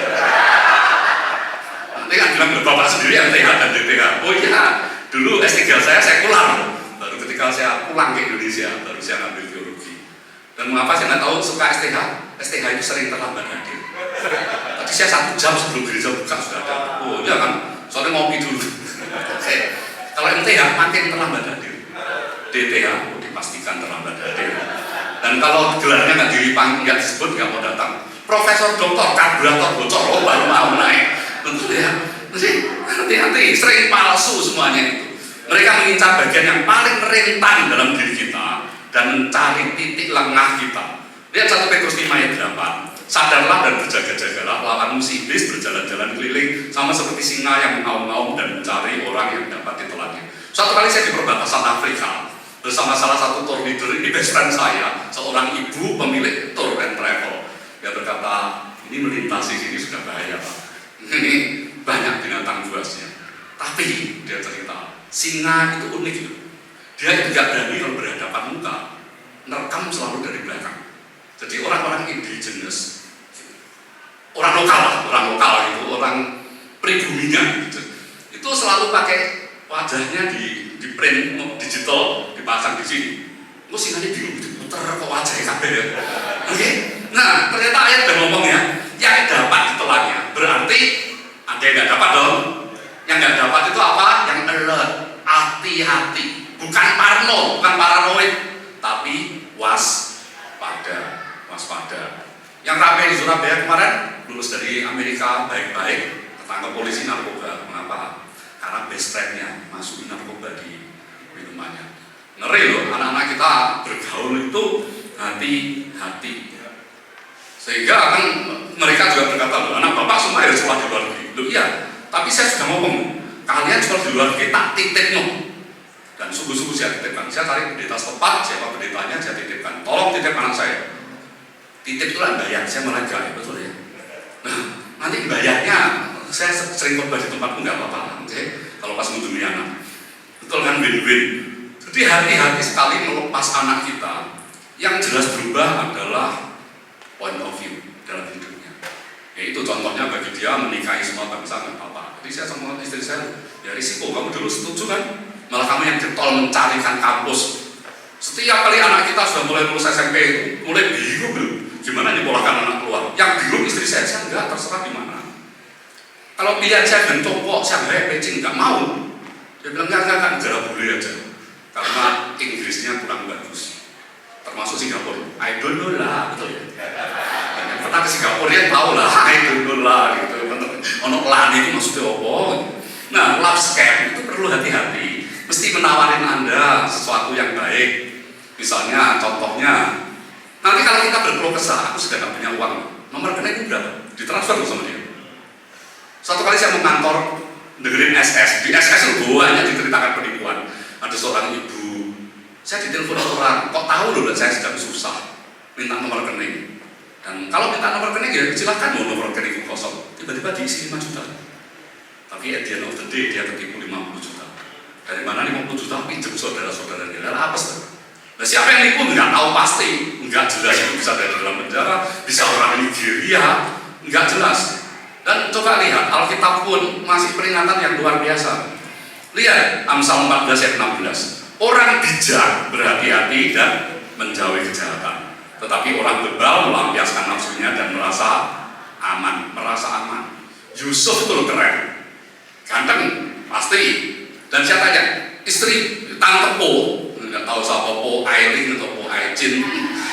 Nanti kan bilang Bapak sendiri NTH dan DTH. Oh iya, dulu S3 saya sekular. Baru ketika saya pulang ke Indonesia, baru saya ambil teologi. Dan mengapa saya nggak tahu suka STH? STH itu sering terlambat hadir. Tadi saya 1 jam sebelum gereja buka sudah ada. Oh iya kan, soalnya ngopi dulu. Kalau NTH makin terlambat hadir. DTH dipastikan terlambat hadir. Dan kalau gelarnya nggak disebut nggak mau datang. Profesor Doktor karburator bocor, oh baru mau naik. Tentu ya, hati-hati, sering palsu semuanya itu. Mereka mengincar bagian yang paling rentan dalam diri kita dan mencari titik lengah kita. Lihat 1 Petrus 5 ayat 8. Sadarlah dan berjaga-jagalah, lawanmu si iblis berjalan-jalan keliling sama seperti singa yang mengaum-ngaum dan mencari orang yang dapat ditelannya. Suatu kali saya di perbatasan Afrika bersama salah satu tour leader, ini best friend saya, seorang ibu pemilik tour and travel. Dia berkata, ini melintasi sini sudah bahaya Pak. Ini banyak binatang buasnya. Tapi dia cerita, singa itu unik itu. Dia tidak berani kalau berhadapan muka, nerekam selalu dari belakang. Jadi orang-orang indigenous, orang lokal itu, orang pribuminya gitu. Itu selalu pakai wajahnya di print digital, dipasang di sini. Gue singanya bingung, diputer kok wajahnya kabeh ya. Oke. Nah, ternyata ayat udah ngomong ya, yang dapat ditelannya. Berarti ada yang nggak dapat dong. Yang nggak dapat itu apa? Yang alert, hati-hati. Bukan parno, bukan paranoid, tapi waspada. Yang ramai di Surabaya kemarin lulus dari Amerika baik-baik, ketangkep polisi narkoba. Mengapa? Karena best friend-nya masukin narkoba di minumannya. Ngeri loh, anak-anak kita bergaul itu hati-hati. Sehingga akan mereka juga berkata, loh, anak bapak semua harus sekolah di luar negeri. Loh iya, tapi saya sudah ngomong, kalian sekolah di luar negeri tak titip no. Dan sungguh-sungguh saya titipkan. Saya cari pendeta setempat, siapa pendetanya saya titipkan. Tolong titip anak saya. Titip itu lah bayar, saya meraga, betul ya. Nah, nanti bayarnya saya sering khotbah di tempatku nggak apa-apa, okay? Kalau pas mengunjungi anak, betul kan win-win. Jadi Jadi hati-hati sekali melepas anak kita. Yang jelas berubah adalah point of view dalam hidupnya. Yaitu contohnya bagi dia menikahi semua bangsa nggak apa-apa. Jadi saya sama istri saya, ya risiko, kamu dulu setuju kan? Malah kamu yang getol mencarikan kampus. Setiap kali anak kita sudah mulai lulus SMP itu, mulai bingung belum? Gimana nyepolahkan anak keluar? Yang bingung istri saya enggak, terserah di mana. Kalau pilihan saya dengan cowok, saya nggak pecing, nggak mau. Dia bilang enggak, negara boleh aja. Karena Inggrisnya kurang bagus. Termasuk Singapura. I don't know lah, betul ya. Yang pernah ke Singapura dia tahu lah, I don't know lah gitu. Ono lani itu maksudnya apa? Nah, love scam itu perlu hati-hati. Mesti menawarin Anda sesuatu yang baik. Misalnya, contohnya, nanti kalau kita berkeluh kesah, aku sudah nggak punya uang, nomor rekening berapa? Ditransfer sama dia. Satu kali saya mau kantor, dengerin SS, di SS itu banyak diceritakan penipuan. Ada seorang ibu, saya ditelepon orang, kok tahu loh saya sedang susah, minta nomor rekening. Dan kalau minta nomor rekening ya silakan mau nomor rekening kosong, tiba-tiba diisi 5 juta. Tapi at the end of the day dia tertipu 50 juta. Dari mana 50 juta? Pinjam saudara-saudaranya. Lalu apa sih? Nah, siapa yang nipu nggak tahu pasti, nggak jelas itu bisa dari dalam penjara, bisa orang Nigeria, nggak jelas. Dan coba lihat, Alkitab pun masih peringatan yang luar biasa. Lihat Amsal 14 ayat 16. Orang bijak berhati-hati dan menjauhi kejahatan. Tetapi orang bebal melampiaskan nafsunya dan merasa aman. Yusuf itu keren, ganteng pasti. Dan saya tanya istri, Tante Po, nggak tahu siapa Po, Aileen atau Po Aijin,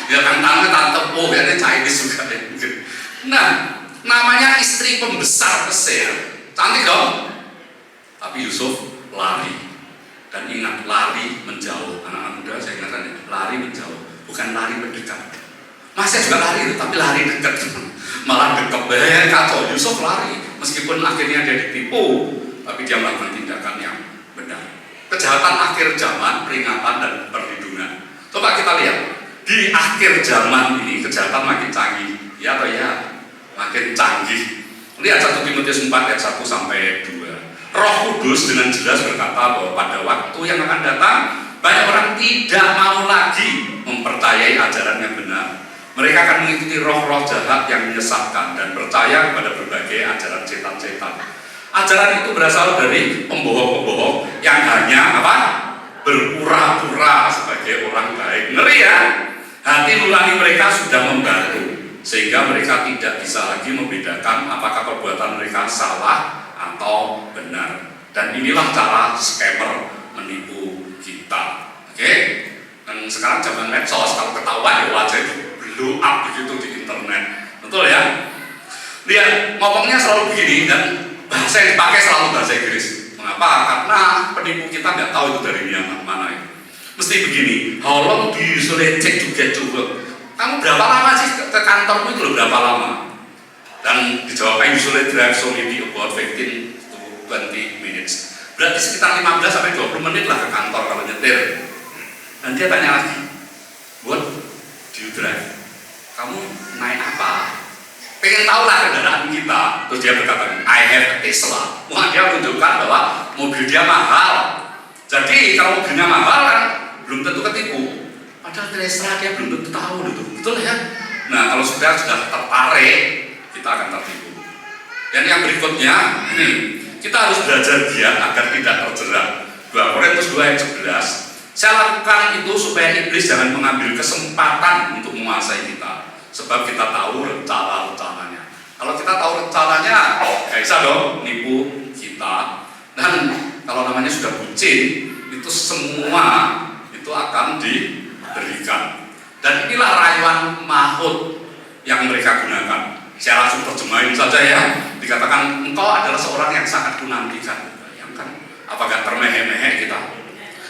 dia kan Tante Po, ya dia Chinese juga ya. Nah, namanya istri pembesar Mesir, cantik dong. Tapi Yusuf lari. Dan ingat, lari menjauh. Anak-anak muda saya ingatkan ya, lari menjauh, bukan lari mendekat. Masih juga lari itu, tapi lari dekat. Malah dekat, bahaya kacau. Yusuf lari, meskipun akhirnya dia ditipu, tapi dia melakukan tindakan yang benar. Kejahatan akhir zaman, peringatan dan perlindungan. Coba kita lihat, di akhir zaman ini kejahatan makin canggih, ya atau ya? Makin canggih. Lihat 1 Timotius 4 ayat 1 sampai 2. Roh Kudus dengan jelas berkata bahwa pada waktu yang akan datang banyak orang tidak mau lagi mempercayai ajaran yang benar. Mereka akan mengikuti roh-roh jahat yang menyesatkan dan percaya kepada berbagai ajaran setan-setan. Ajaran itu berasal dari pembohong-pembohong yang hanya berpura-pura sebagai orang baik. Ngeri ya? Hati nurani mereka sudah membatu, sehingga mereka tidak bisa lagi membedakan apakah perbuatan mereka salah atau benar. Dan inilah cara scammer menipu kita. Oke? Dan sekarang zaman medsos, kalau ketahuan ya wajah itu blow up begitu di internet. Betul ya? Lihat, ngomongnya selalu begini dan bahasa yang dipakai selalu bahasa Inggris. Mengapa? Karena penipu kita nggak tahu itu dari mana ya. Mesti begini, how long do you usually take to get to work? Kamu berapa lama sih ke kantormu itu loh, berapa lama? Dan dijawabkan usually drive so maybe about 15 to 20 minutes. Berarti sekitar 15 sampai 20 menit lah ke kantor kalau nyetir. Dan dia tanya lagi, what do you drive? Kamu naik apa? Pengen tahu lah kendaraan kita. Terus dia berkata, I have a Tesla. Wah, dia menunjukkan bahwa mobil dia mahal. Jadi kalau mobilnya mahal kan belum tentu ketipu. Padahal Tesla dia belum tentu tahu gitu. Betul ya? Nah, kalau sudah tertarik, kita akan tertipu. Dan yang berikutnya, ini kita harus belajar giat agar tidak terjerat. 2 Korintus 2 ayat 11. Saya lakukan itu supaya iblis jangan mengambil kesempatan untuk menguasai kita. Sebab kita tahu rencana-rencananya. Kalau kita tahu rencananya, gak bisa dong nipu kita. Dan kalau namanya sudah bucin, itu semua itu akan diberikan. Dan inilah rayuan mahut yang mereka gunakan. Saya langsung terjemahin saja ya. Dikatakan engkau adalah seorang yang sangat kunantikan. Bayangkan, apakah termehe-mehe kita?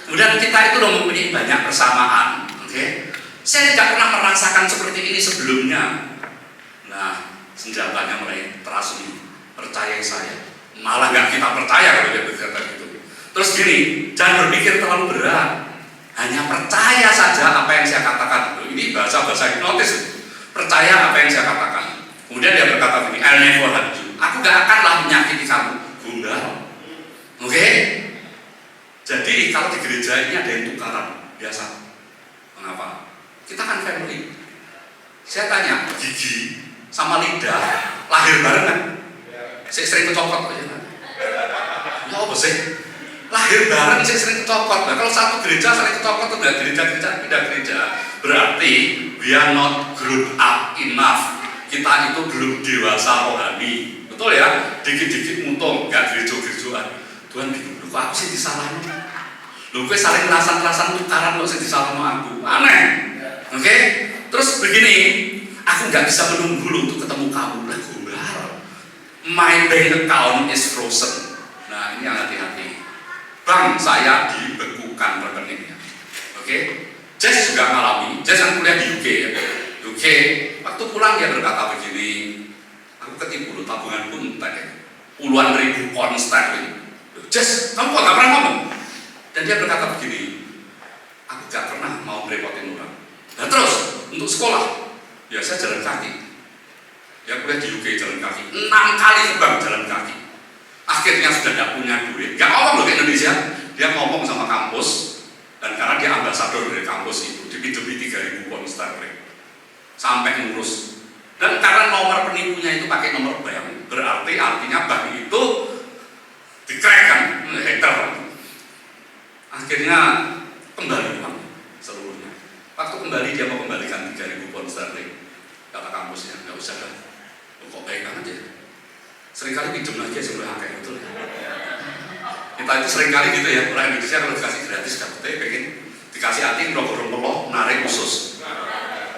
Kemudian kita itu mempunyai banyak persamaan. Oke? Saya tidak pernah merasakan seperti ini sebelumnya. Nah, senjatanya mulai terasumi. Percayai saya. Malah nggak kita percaya kalau dia berkata gitu. Terus gini, jangan berpikir terlalu berat. Hanya percaya saja apa yang saya katakan. Ini bahasa-bahasa hipnotis. Percaya apa yang saya katakan. Kemudian dia berkata begini, I'll never hurt you. Aku gak akanlah menyakiti kamu. Gundal. Oke? Jadi kalau di gereja ini ada yang tukaran biasa. Mengapa? Kita kan family. Saya tanya, gigi sama lidah lahir bareng kan? Saya sering kecokot aja kan? Ya apa sih? Lahir bareng saya sering kecokot. Nah, kalau satu gereja sering kecokot udah gereja-gereja pindah gereja, berarti we are not grown up enough. Kita itu belum dewasa rohani. Betul ya? Dikit-dikit mutung, gak gereja-gerejaan. Tuhan bingung, kok aku sih disalahin? Loh, gue saling rasan-rasan tukaran kok sih disalahin aku. Aneh. Oke? Terus begini, aku gak bisa menunggu lo untuk ketemu kamu. Lah, gombal. My bank account is frozen. Nah, ini yang hati-hati. Bang, saya dibekukan rekeningnya. Oke? Jess juga ngalami. Jess kan kuliah di UK ya. UK, waktu pulang dia berkata begini, aku ketipu lo, tabungan pun entek ya. Puluhan ribu pound sterling. Jess, kamu kok gak pernah ngomong? Dan dia berkata begini, aku gak pernah mau merepotin orang. Nah terus, untuk sekolah, ya saya jalan kaki. Dia kuliah di UK jalan kaki, 6 kali ke bank jalan kaki. Akhirnya sudah tidak punya duit. Gak ngomong loh ke Indonesia. Dia ngomong sama kampus, dan karena dia ambasador dari kampus itu, dipinjemi 3.000 pound sterling sampai ngurus. Dan karena nomor penipunya itu pakai nomor bank, berarti artinya bank itu dikrek kan, hacker. Akhirnya kembali uang seluruhnya. Waktu kembali dia mau kembalikan 3.000 pound sterling. Kata kampusnya, nggak usah kan? Kok baik banget ya? Seringkali pinjam lagi sebelum kayak betul ya. Kita itu seringkali gitu ya, orang Indonesia kalau dikasih gratis dapetnya pengen dikasih hati ngerokok-rokok narik khusus.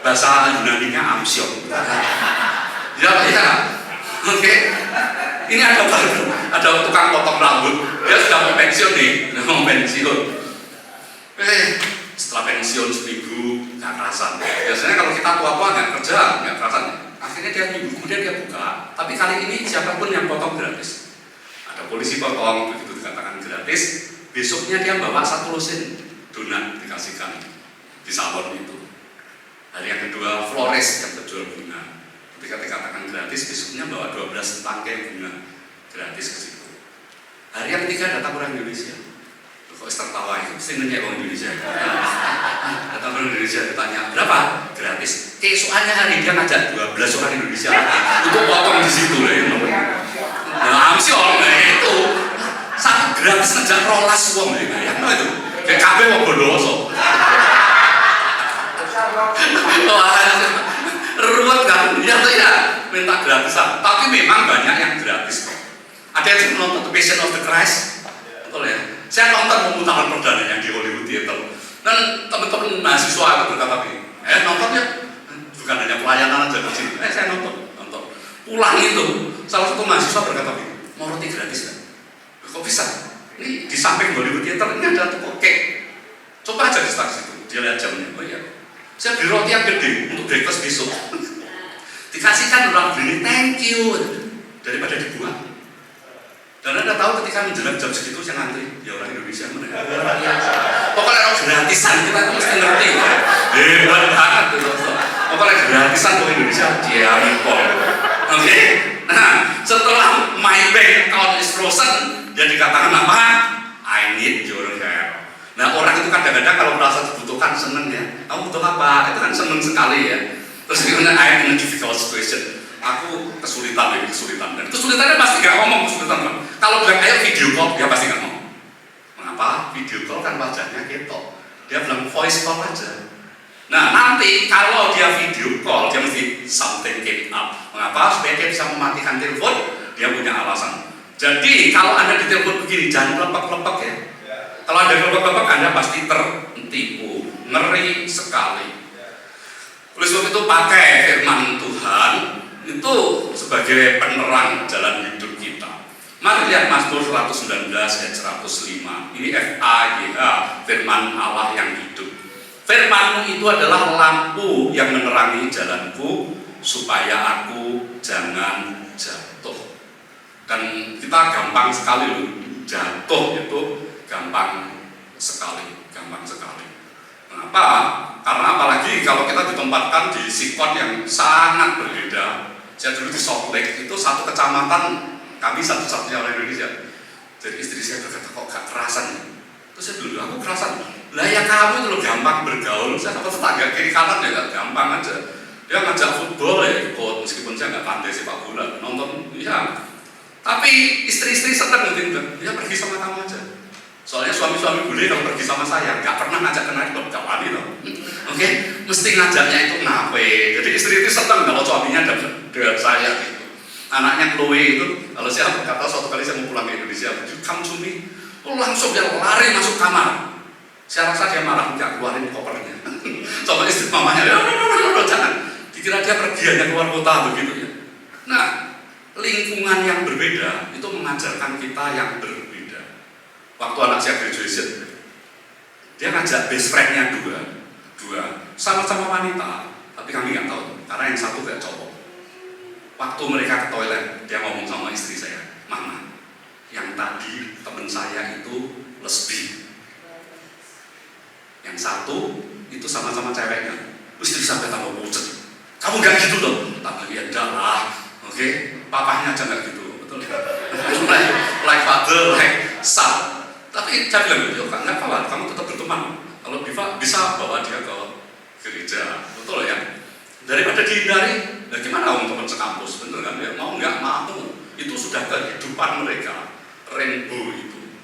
Bahasa Yunaninya amsyong. Ya Pak ya. Oke. Ini ada baru, ada tukang potong rambut. Dia sudah mau pensiun nih, mau pensiun. Setelah pensiun seminggu nggak kerasan. Biasanya kalau kita tua-tua nggak kerja, nggak kerasan. Akhirnya dia minggu kemudian dia buka. Tapi kali ini siapapun yang potong gratis. Ada polisi potong, begitu dikatakan gratis. Besoknya dia bawa 1 lusin donat dikasihkan di salon itu. Hari yang kedua flores yang berjual bunga. Ketika dikatakan gratis, besoknya bawa 12 tangkai bunga gratis ke situ. Hari yang ketiga datang orang Indonesia. Kok tertawa itu? Sini orang Indonesia. Datang orang Indonesia ditanya berapa? Gratis. Keesokannya hari dia ngajak 12 orang Indonesia lagi untuk potong di situ lah. Nah, sih orang itu sangat gratis ngajak rolas uang ya. Nah itu kayak kabeh wong bondoso. Ruwet kan? Ya tidak minta gratisan. Tapi memang banyak yang gratis kok. Ada yang nonton The Passion of the Christ, betul ya? Saya nonton pemutaran perdana yang di Hollywood Theater. Dan teman-teman mahasiswa itu berkata begini, nonton ya? Bukan hanya pelayanan aja di sini. Saya nonton. Pulang itu, salah satu mahasiswa berkata begini, mau roti gratis kan? Kok bisa? Ini di samping Hollywood Theater ini ada toko cake. Coba aja di stasiun itu. Dia lihat jamnya. Oh iya. Saya beli roti yang gede untuk breakfast besok. Dikasihkan orang beli, thank you, daripada dibuang. Dan Anda tahu ketika menjelang jam segitu saya ngantri, ya orang Indonesia mereka. Pokoknya orang gratisan kita itu mesti ngerti. Hebat banget itu. Pokoknya gratisan untuk Indonesia dia impor. Oke. Nah, setelah my bank account is frozen, dia dikatakan apa? I need your help. Nah, orang itu kadang-kadang kalau merasa dibutuhkan seneng ya. Kamu butuh apa? Itu kan seneng sekali ya. Terus gimana? I'm in a difficult situation. Aku kesulitan. Dan kesulitannya pasti gak ngomong kesulitan. Kalau bilang ayo video call, dia pasti gak ngomong. Mengapa? Video call kan wajahnya ketok. Dia bilang voice call aja. Nah nanti kalau dia video call, dia mesti something came up. Mengapa? Supaya dia bisa mematikan telepon, dia punya alasan. Jadi kalau Anda ditelepon begini, jangan kelepek-kelepek ya. Kalau Anda kelepek-kelepek, Anda pasti tertipu. Ngeri sekali. Oleh sebab itu pakai firman Tuhan itu sebagai penerang jalan hidup kita. Mari lihat Mazmur 119 ayat 105. Ini FAYH, firman Allah yang hidup. Firman-Mu itu adalah lampu yang menerangi jalanku supaya aku jangan jatuh. Dan kita gampang sekali loh, jatuh itu gampang sekali. Kenapa? Karena apalagi kalau kita ditempatkan di sikon yang sangat berbeda. Saya dulu di Salt Lake, itu satu kecamatan, kami satu-satunya orang Indonesia. Jadi istri saya berkata, kok gak kerasan ya? Terus Terus saya dulu, aku kerasa, lah ya kamu itu loh gampang bergaul, saya sama tetangga kiri kanan ya gampang aja. Dia ngajak football ya ikut, meskipun saya nggak pandai sepak bola, nonton, ya. Tapi istri-istri seneng gitu, dia pergi sama kamu aja. Soalnya suami-suami boleh kalau pergi sama saya, nggak pernah ngajak kenal klub, nggak wani loh. Oke, mesti ngajaknya itu ngape. Jadi istri itu seneng kalau suaminya dengan saya gitu. Anaknya Chloe itu, kalau saya kata suatu kali saya mau pulang ke Indonesia, come to me, langsung dia lari masuk kamar. Saya rasa dia marah, nggak keluarin kopernya. Sama istri mamanya, jangan. Dikira dia pergi hanya keluar kota begitu ya. Nah, lingkungan yang berbeda itu mengajarkan kita yang berbeda. Waktu anak saya graduation, dia ngajak best friend-nya dua, sama-sama wanita, tapi kami nggak tahu, karena yang satu gak cowok. Waktu mereka ke toilet, dia ngomong sama istri saya, Mama, yang tadi teman saya itu lesbi, yang satu itu sama-sama ceweknya. Istri sampai tambah pucet. Kamu gak gitu loh? Tapi ya lah, oke, papahnya aja gak gitu, betul? like father, like son. Tapi saya bilang gitu, nggak apa-apa, kamu tetap berteman. Kalau bisa bawa dia ke gereja, betul ya? Daripada dihindari, ya gimana untuk teman sekampus, bener kan? Ya, mau nggak mau, itu sudah kehidupan mereka, rainbow itu.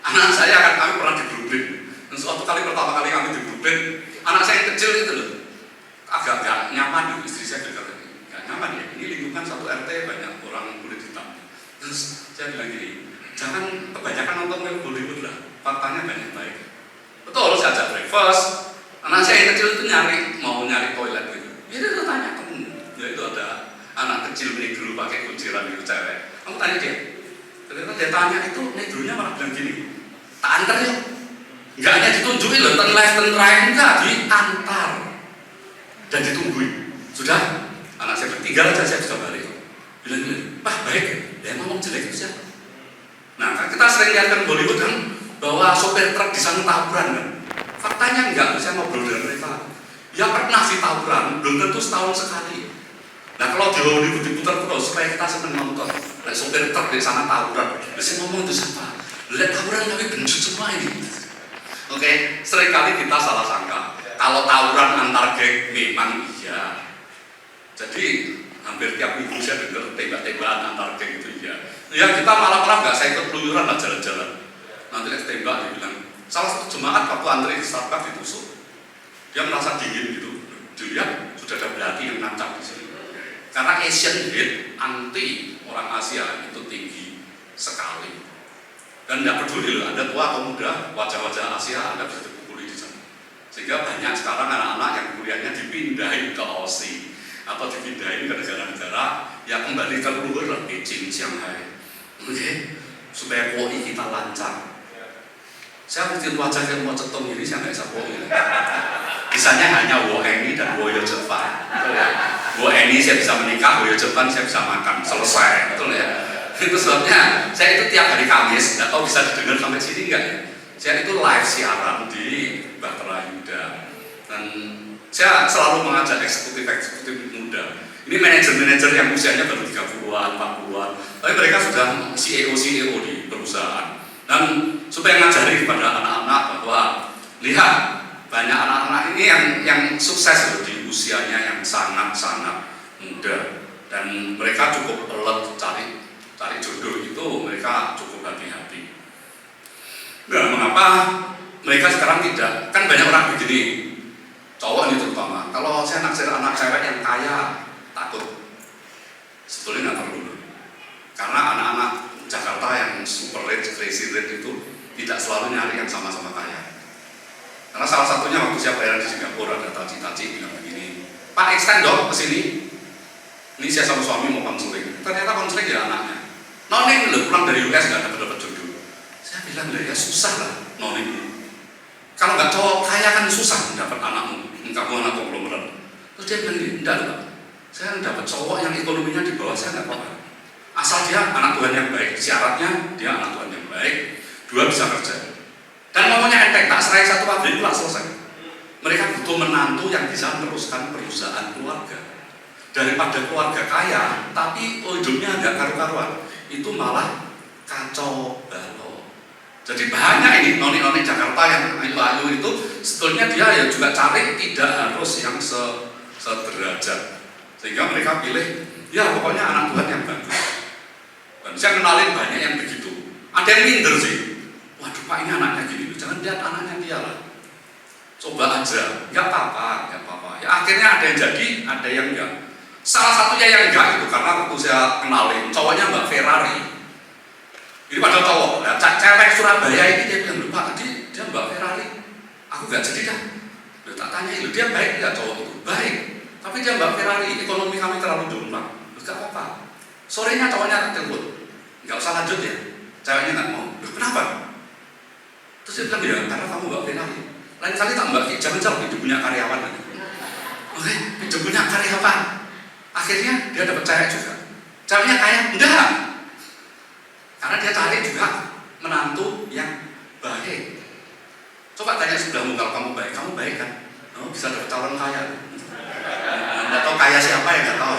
Anak saya kan kami pernah di Brooklyn, dan suatu kali pertama kali kami di Brooklyn, anak saya yang kecil itu loh, agak nggak nyaman, istri saya juga nggak nyaman ya. Ini lingkungan satu RT banyak orang kulit hitam. Terus saya bilang gini, jangan kebanyakan nonton film Hollywood lah, faktanya banyak baik. Betul, saya ajak breakfast, anak saya yang kecil itu mau nyari toilet gitu. Dia tuh tanya temen, ya itu ada anak kecil negro pakai kunciran itu cewek. Kamu tanya dia, ternyata dia tanya itu negronya malah bilang gini, tak antar yuk. Nggak hanya ditunjukin loh, turn left, turn right, enggak, diantar dan ditungguin. Sudah, anak saya bertiga aja saya bisa balik. Bilang, Pak baik, ya emang mau jelek itu siapa? Nah, kan kita sering lihat Bollywood kan bahwa sopir truk di sana tawuran kan. Faktanya enggak, saya ngobrol dengan mereka. Ya pernah sih tawuran, belum tentu setahun sekali. Nah kalau di Hollywood diputar terus supaya kita seneng nonton. Lihat sopir truk di sana tawuran, biasanya ngomong itu siapa? Lihat tawuran tapi bencut semua ini. Oke, seringkali kita salah sangka. Kalau tawuran antar geng memang iya. Jadi hampir tiap minggu saya dengar tembak-tembakan antar geng itu iya. Ya kita malam-malam nggak, saya ikut keluyuran lah jalan-jalan. Nanti lihat tembak, dia bilang, salah satu jemaat waktu antri di Starbucks ditusuk. Dia merasa dingin gitu. Dilihat sudah ada belati yang nancap di sini. Karena Asian hate anti orang Asia itu tinggi sekali. Dan tidak peduli loh, Anda tua atau muda, wajah-wajah Asia Anda bisa dipukuli di sana. Sehingga banyak sekarang anak-anak yang kuliahnya dipindahin ke Aussie atau dipindahin ke negara-negara yang kembali ke luar, Beijing, Shanghai. Oke, supaya POI kita lancar. Saya mungkin wajah yang mau cetung ini saya nggak bisa POI. Misalnya hanya WNI dan Woyo Jepang, betul ya? WNI saya bisa menikah, Woyo Jepang saya bisa makan, selesai, betul ya? Itu sebabnya saya itu tiap hari Kamis, nggak tahu bisa didengar sampai sini nggak ya? Saya itu live siaran di Bahtera Yuda dan saya selalu mengajak eksekutif muda. Ini manajer-manajer yang usianya baru 30-an, 40-an, tapi mereka sudah CEO di perusahaan. Dan supaya ngajari kepada anak-anak bahwa lihat banyak anak-anak ini yang sukses loh di usianya yang sangat-sangat muda dan mereka cukup alert cari jodoh itu mereka cukup hati-hati. Nah, mengapa mereka sekarang tidak? Kan banyak orang begini, cowok ini terutama. Kalau saya naksir anak cewek yang kaya, takut. Sebetulnya nggak perlu. Karena anak-anak Jakarta yang super rich, crazy rich itu tidak selalu nyari yang sama-sama kaya. Karena salah satunya waktu saya bayar di Singapura ada taci-taci bilang begini, Pak extend dong ke sini. Ini saya sama suami mau konseling. Ternyata konseling ya anaknya. Noning loh pulang dari US nggak dapat jodoh. Saya bilang ya susah lah noning. Kalau nggak cowok kaya kan susah dapat anakmu. Kamu anak konglomerat. Terus dia bilang gini, enggak loh. Saya dapat cowok yang ekonominya di bawah saya nggak apa-apa. Asal dia anak Tuhan yang baik, syaratnya dia anak Tuhan yang baik, dua bisa kerja. Dan ngomongnya enteng, tak serai satu pabrik pula selesai. Mereka butuh menantu yang bisa meneruskan perusahaan keluarga. Daripada keluarga kaya, tapi hidupnya agak karu-karuan, itu malah kacau balau. Jadi banyak ini noni-noni Jakarta yang ayu-ayu itu sebetulnya dia ya juga cari tidak harus yang sederajat, sehingga mereka pilih ya pokoknya anak Tuhan yang bagus. Dan saya kenalin banyak yang begitu. Ada yang minder sih, waduh Pak ini anaknya gini, jangan lihat anaknya dia lah, coba aja, nggak apa-apa. Ya akhirnya ada yang jadi, ada yang enggak. Salah satunya yang enggak itu karena waktu saya kenalin cowoknya Mbak Ferrari. Ini pada cowok, nah, cewek Surabaya ini dia bilang, lupa tadi dia Mbak Ferrari, aku gak jadi kan. Dia tak tanya, dia baik nggak cowok itu? Baik, tapi dia Mbak Ferrari, ekonomi kami terlalu jomplang. Gak apa-apa. Sorenya cowoknya telepon, nggak usah lanjut ya. Ceweknya nggak mau. Loh, kenapa? Terus dia bilang, ya karena kamu Mbak Ferrari. Lain kali tak Mbak, jangan hidup punya karyawan. Oke, hidup punya karyawan. Akhirnya dia dapat cewek juga. Ceweknya kaya? Enggak. Karena dia cari juga menantu yang baik. Coba tanya sebelahmu, kalau kamu baik kan? Oh, bisa dapat calon kaya. Nggak tahu kaya siapa ya, nggak tahu.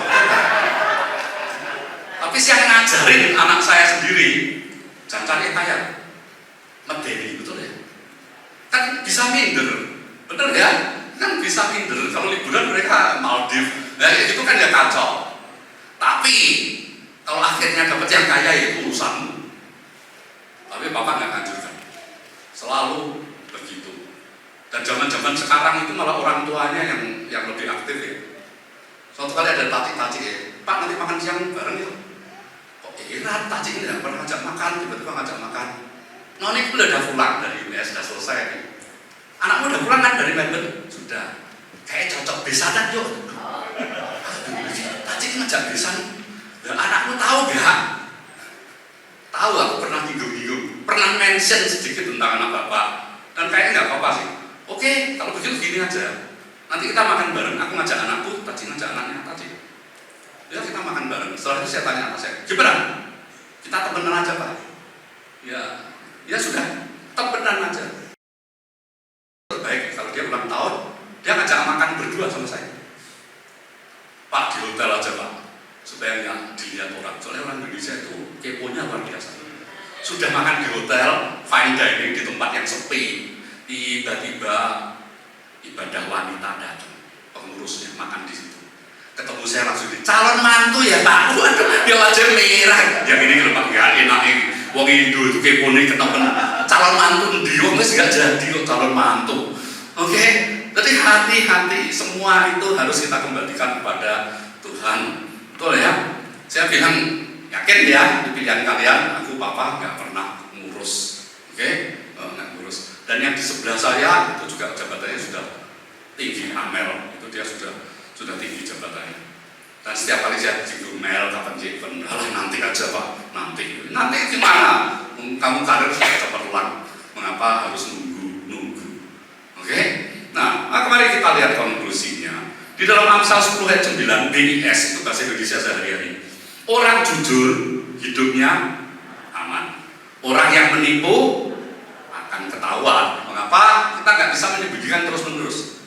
Tapi saya ngajarin anak saya sendiri, jangan cari kaya, medeni, betul ya? Kan bisa minder, bener ya? Kan bisa minder. Kalau liburan mereka Maldives, nah itu kan ya kacau. Tapi kalau akhirnya dapat yang kaya itu urusanmu. Tapi Bapak nggak anjurkan. Selalu begitu. Dan zaman-zaman sekarang itu malah orang tuanya yang lebih aktif ya. Suatu kali ada taci-taci ya, Pak nanti makan siang bareng ya. Kok heran taci ini nggak pernah ngajak makan, tiba-tiba ngajak makan. Noni itu udah pulang dari US, udah selesai. Anakmu udah pulang kan dari Melbourne? Sudah. Kayak cocok besanan yuk. Taci ngajak besan. Dan anakmu tahu gak? Tahu, aku pernah bingung-bingung, pernah mention sedikit tentang anak bapak, dan kayaknya nggak apa-apa sih. Oke, kalau begitu gini aja, nanti kita makan bareng. Aku ngajak anakku, tadi ngajak anaknya tadi. Ya kita makan bareng. Setelah itu saya tanya anak saya, gimana? Kita temenan aja Pak? Ya sudah, temenan aja. Terbaik kalau dia ulang tahun, dia ngajak makan berdua sama saya. Pak di hotel aja Pak, supaya nggak dilihat orang. Soalnya orang Indonesia itu keponya luar biasa. Sudah makan di hotel, fine dining di tempat yang sepi, tiba-tiba ibadah wanita datang, pengurusnya makan di situ. Ketemu saya langsung di calon mantu ya Pak. Waduh, dia wajah merah. Yang ini kalau nggak enak ini, wong Indo itu keponya ketemu calon mantu dia nggak jadi kok calon mantu. Oke, jadi hati-hati, semua itu harus kita kembalikan kepada Tuhan. Betul ya? Saya bilang yakin ya di pilihan kalian, aku papa nggak pernah ngurus, oke? Nggak ngurus. Dan yang di sebelah saya itu juga jabatannya sudah tinggi, Amel itu dia sudah tinggi jabatannya. Dan setiap kali saya singgung Mel, kapan Jeven, nanti aja Pak, nanti gimana? Kamu karir sudah cemerlang, mengapa harus nunggu? Oke? Nah, mari kita lihat konklusinya. Di dalam Amsal 10 ayat 9 BIS itu bahasa Indonesia sehari-hari. Orang jujur hidupnya aman. Orang yang menipu akan ketahuan. Mengapa kita nggak bisa menyembunyikan terus-menerus?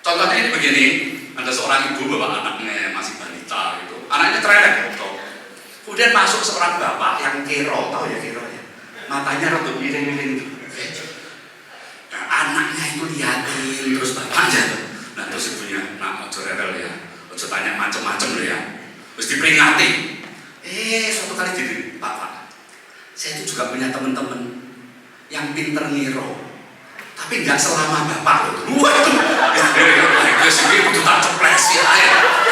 Contohnya ini begini, ada seorang ibu bawa anaknya masih balita gitu. Anaknya cerewet gitu. Kemudian masuk seorang bapak yang kero, tahu ya kero ya? Matanya rada miring-miring gitu. Nah, anaknya itu liatin terus bapaknya. Nah terus ibunya, nah ojo rewel ya, ojo tanya macem-macem loh ya. Terus diperingati. Suatu kali gini, Pak, saya itu juga punya teman-teman yang pinter ngiro, tapi nggak selama bapak loh. Waduh, ya sih itu tak ceples ya.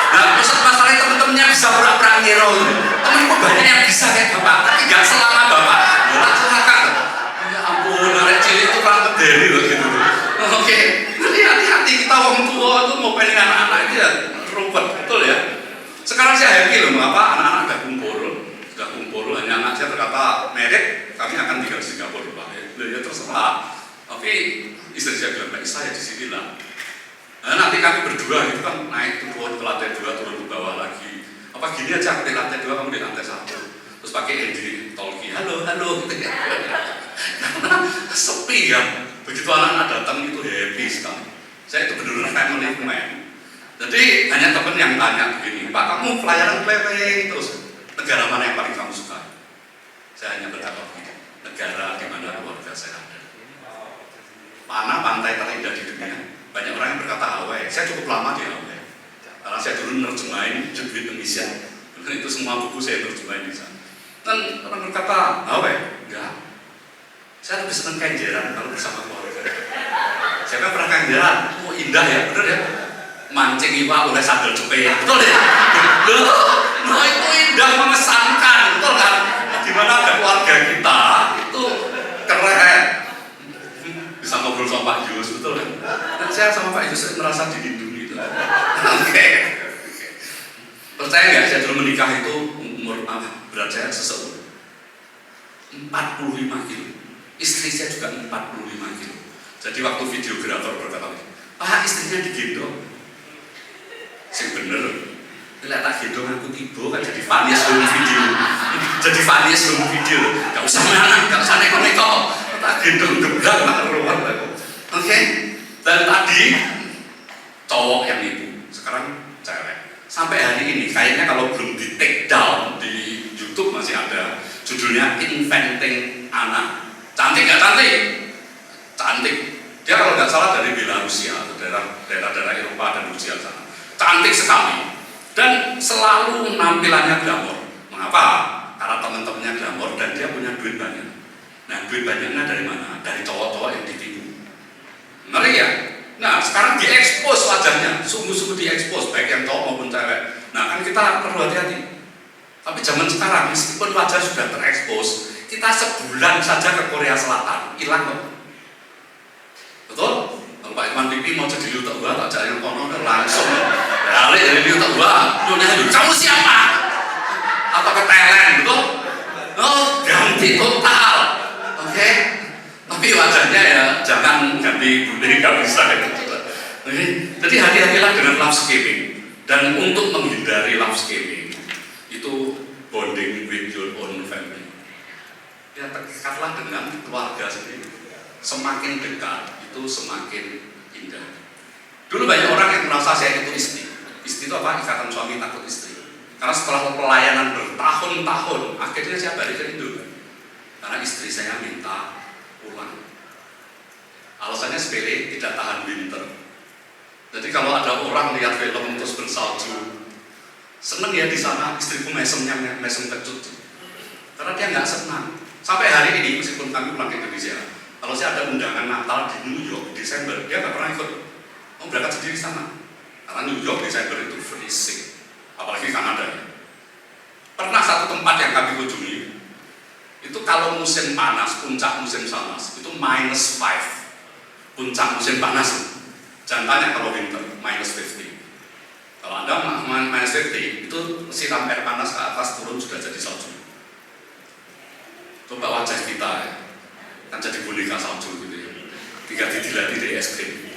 Nah, masalahnya teman-temannya bisa pura-pura ngiro. Temanku banyak yang bisa kayak bapak, tapi nggak selama bapak. Nggak celaka. Ya ampun, anak cilik itu kurang medeni loh gitu. Oke, hati-hati kita orang tua itu mau pengen anak-anak itu ya rumput, betul ya. Sekarang saya happy loh, mengapa anak-anak sudah kumpul, hanya anak saya berkata merit, kami akan tinggal di Singapura Pak. Ya terserah. Tapi istri saya bilang, Mbak saya di sini lah. Nah, nanti kami berdua itu kan naik turun ke lantai 2, turun ke bawah lagi. Apa gini aja, aku di lantai 2, kamu di lantai 1. Terus pakai Andy talkie, halo gitu ya. Karena sepi kan. Begitu anak-anak datang itu happy sekali. Saya itu benar-benar family man. Jadi hanya teman yang tanya begini, Pak kamu pelayanan keliling terus, negara mana yang paling kamu suka? Saya hanya berkata begini, negara di mana keluarga saya ada. Mana pantai terindah di dunia? Banyak orang yang berkata Hawaii. Saya cukup lama di Hawaii. Karena saya dulu nerjemahin Judul Indonesia. Itu semua buku saya terjemahin di sana. Dan orang berkata Hawaii? Enggak. Saya lebih senang Kenjeran kalau bersama keluarga. Siapa pernah Kenjeran? Oh indah ya, bener ya. Mancing iwa oleh sandal jepit, betul ya? Loh, itu indah mengesankan, betul kan? Dimana ada keluarga kita itu keren. Bisa ngobrol sama Pak Yus, betul kan? Dan saya sama Pak Yus merasa dilindungi itu. Oke. Percaya nggak? Saya dulu menikah itu umur berat saya seseorang 45 kilo. Istri saya juga 45 kilo. Jadi waktu videografer berkata, Pak istrinya digendong. Sing bener, lihat tak gendong aku tiba kan jadi Vanias home video, jadi Vanias home video, gak usah mana, gak usah neko-neko, tak gendong gebrak tak keluar aku. Oke, dan tadi cowok yang itu, sekarang cewek. Sampai hari ini kayaknya kalau belum di take down di YouTube masih ada judulnya Inventing Anna. Cantik gak cantik? Cantik. Dia kalau nggak salah dari Belarusia atau daerah-daerah Eropa dan Rusia sana. Cantik sekali dan selalu nampilannya glamor. Mengapa? Karena teman-temannya glamor dan dia punya duit banyak. Nah, duit banyaknya dari mana? Dari cowok-cowok yang ditipu. Ngeri ya? Nah, sekarang diekspos wajahnya, sungguh-sungguh diekspos baik yang cowok maupun cewek. Nah, kan kita perlu hati-hati. Tapi zaman sekarang meskipun wajah sudah terekspos, kita sebulan saja ke Korea Selatan hilang kok. Betul? Kalau Pak Irman Pipi mau jadi liutak gua, tak jalan kono langsung balik dari liutak gua. Kamu siapa? Apa ketelen, betul? Oh, ganti total. Oke? Tapi wajahnya ya jangan ganti budi, nggak bisa gitu. Jadi hati-hatilah dengan love scamming. Dan untuk menghindari love scamming itu bonding with your own family. Ya dekatlah dengan keluarga sendiri. Semakin dekat itu semakin indah. Dulu banyak orang yang merasa saya itu istri. Istri itu apa? Ikatan suami takut istri. Karena setelah pelayanan bertahun-tahun, akhirnya saya balik ke Indo. Karena istri saya minta pulang. Alasannya sepele, tidak tahan winter. Jadi kalau ada orang lihat film terus bersalju, seneng ya di sana, istriku mesem kecut. Karena dia nggak senang. Sampai hari ini, meskipun kami pulang ke Indonesia, kalau saya ada undangan Natal di New York, Desember, dia nggak pernah ikut. Mau berangkat sendiri sana. Karena New York, Desember itu freezing. Apalagi Kanada. Pernah satu tempat yang kami kunjungi, itu kalau musim panas, puncak musim panas, itu -5. Puncak musim panas. Jangan tanya kalau winter, -50. Kalau Anda -50, itu siram air panas ke atas turun sudah jadi salju. Coba wajah kita ya. Kan jadi boneka salju gitu ya, tiga didilati dari es krim.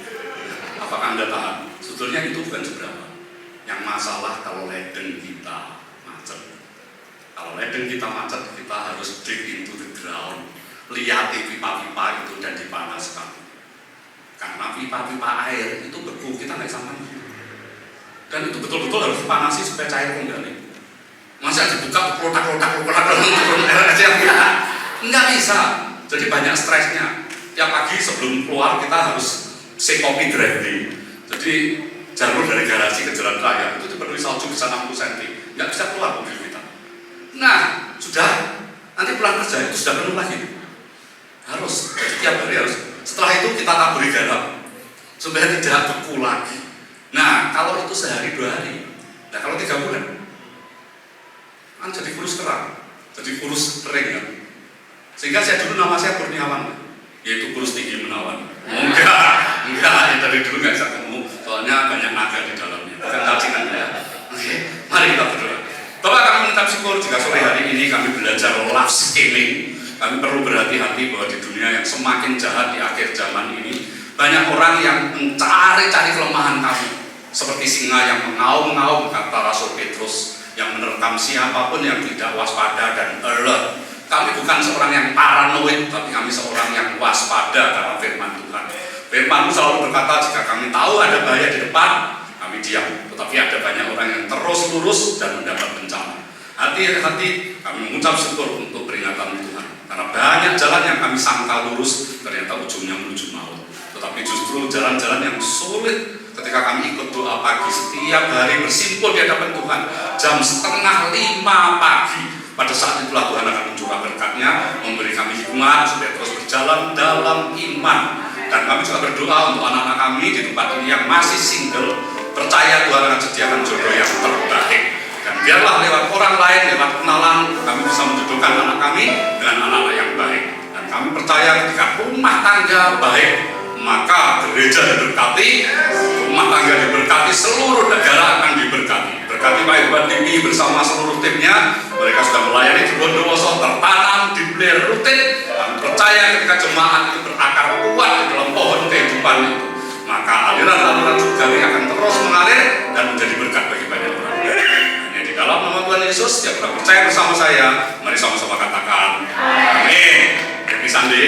Apakah Anda tahan? Sebetulnya itu bukan seberapa. Yang masalah kalau ledeng kita macet. Kalau ledeng kita macet, kita harus dig into the ground, lihat pipa-pipa itu dan dipanaskan. Karena pipa-pipa air itu beku, kita nggak bisa mandi. Dan itu betul-betul harus dipanasi supaya cair kembali. Masa dibuka kotak-kotak turun air aja nggak bisa. Jadi banyak stresnya. Tiap pagi sebelum keluar kita harus kopi driving. Jadi jalur dari garasi ke jalan raya itu dipenuhi salju bisa 60 cm. Nggak bisa keluar mobil kita. Nah, sudah nanti pulang kerja itu sudah penuh lagi. Harus. Jadi tiap hari harus. Setelah itu kita taburi garam supaya tidak beku lagi. Nah, kalau itu sehari 2 hari. Nah, kalau 3 bulan kan jadi kurus kerang, jadi kurus kering kan. Sehingga saya dulu nama saya Kurniawan, yaitu kurus tinggi menawan. Enggak, ya dari dulu nggak bisa ketemu, soalnya banyak naga di dalamnya, bukan cacingan ya. Oke, mari kita berdoa. Bapak, kami mengucap syukur jika sore hari ini kami belajar love scamming. Kami perlu berhati-hati bahwa di dunia yang semakin jahat di akhir zaman ini, banyak orang yang mencari-cari kelemahan kami, seperti singa yang mengaum-ngaum, kata Rasul Petrus, yang menerkam siapapun yang tidak waspada dan alert. Kami bukan seorang yang paranoid, tapi kami seorang yang waspada karena firman Tuhan. Firman selalu berkata, jika kami tahu ada bahaya di depan, kami diam. Tetapi ada banyak orang yang terus lurus dan mendapat bencana. Hati-hati, kami mengucap syukur untuk peringatan Tuhan. Karena banyak jalan yang kami sangka lurus, ternyata ujungnya menuju maut. Tetapi justru jalan-jalan yang sulit ketika kami ikut doa pagi setiap hari bersimpul di hadapan Tuhan jam 4:30 pagi. Pada saat itulah Tuhan akan mencurah berkat-Nya, memberi kami hikmat supaya terus berjalan dalam iman. Dan kami juga berdoa untuk anak-anak kami di tempat ini yang masih single, percaya Tuhan akan sediakan jodoh yang terbaik. Dan biarlah lewat orang lain, lewat kenalan, kami bisa menjodohkan anak kami dengan anak-anak yang baik. Dan kami percaya ketika rumah tangga baik, maka gereja diberkati, rumah tangga diberkati, seluruh negara akan diberkati. Berkati Pak Iwan TV bersama seluruh timnya. Mereka sudah melayani di Bondowoso, tertanam di Blair rutin. Kami percaya ketika jemaat itu berakar kuat di dalam pohon kehidupan itu, maka aliran-aliran surgawi akan terus mengalir dan menjadi berkat bagi banyak orang. Hanya di dalam nama Tuhan Yesus yang pernah percaya bersama saya, mari sama-sama katakan amin. Happy Sunday.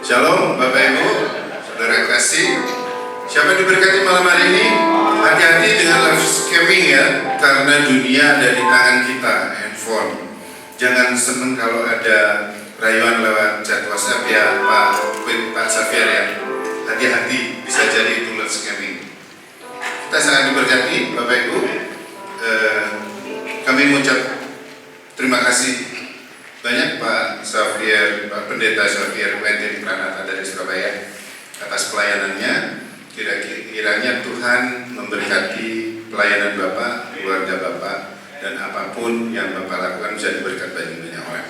Shalom Bapak Ibu, Saudara kasih. Siapa yang diberkati malam hari ini? Hati-hati dengan live scamming ya, karena dunia ada di tangan kita, handphone. Jangan seneng kalau ada rayuan lewat chat WhatsApp ya Pak Safir ya. Hati-hati, bisa jadi itu live scamming. Kita sangat diberkati Bapak Ibu. Kami mengucap terima kasih banyak Pak Safir, Pak Pendeta Safir Quentin Pranata dari Surabaya atas pelayanannya. Kiranya Tuhan memberkati pelayanan Bapak, keluarga Bapak, dan apapun yang Bapak lakukan bisa diberkat bagi banyak orang.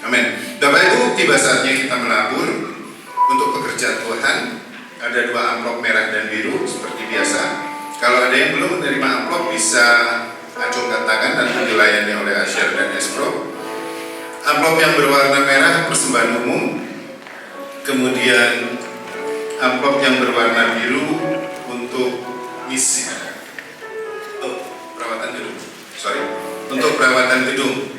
Amin. Bapak Ibu, tiba saatnya kita menabur untuk pekerjaan Tuhan. Ada 2 amplop merah dan biru seperti biasa. Kalau ada yang belum menerima amplop bisa acungkan tangan dan dilayani oleh Asher dan Espro. Amplop yang berwarna merah persembahan umum, kemudian amplop yang berwarna biru untuk misi untuk perawatan gedung.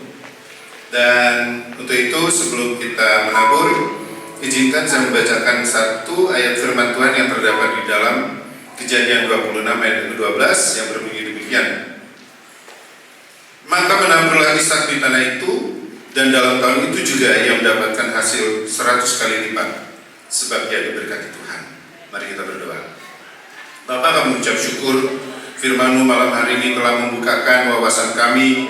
Dan untuk itu sebelum kita menabur, izinkan saya membacakan 1 ayat firman Tuhan yang terdapat di dalam Kejadian 26 ayat 12 yang berbunyi demikian. Maka menaburlah Ishak di tanah itu, dan dalam tahun itu juga ia mendapatkan hasil 100 kali lipat, sebab ia diberkati Tuhan. Mari kita berdoa. Bapa, kami mengucap syukur firman-Mu malam hari ini telah membukakan wawasan kami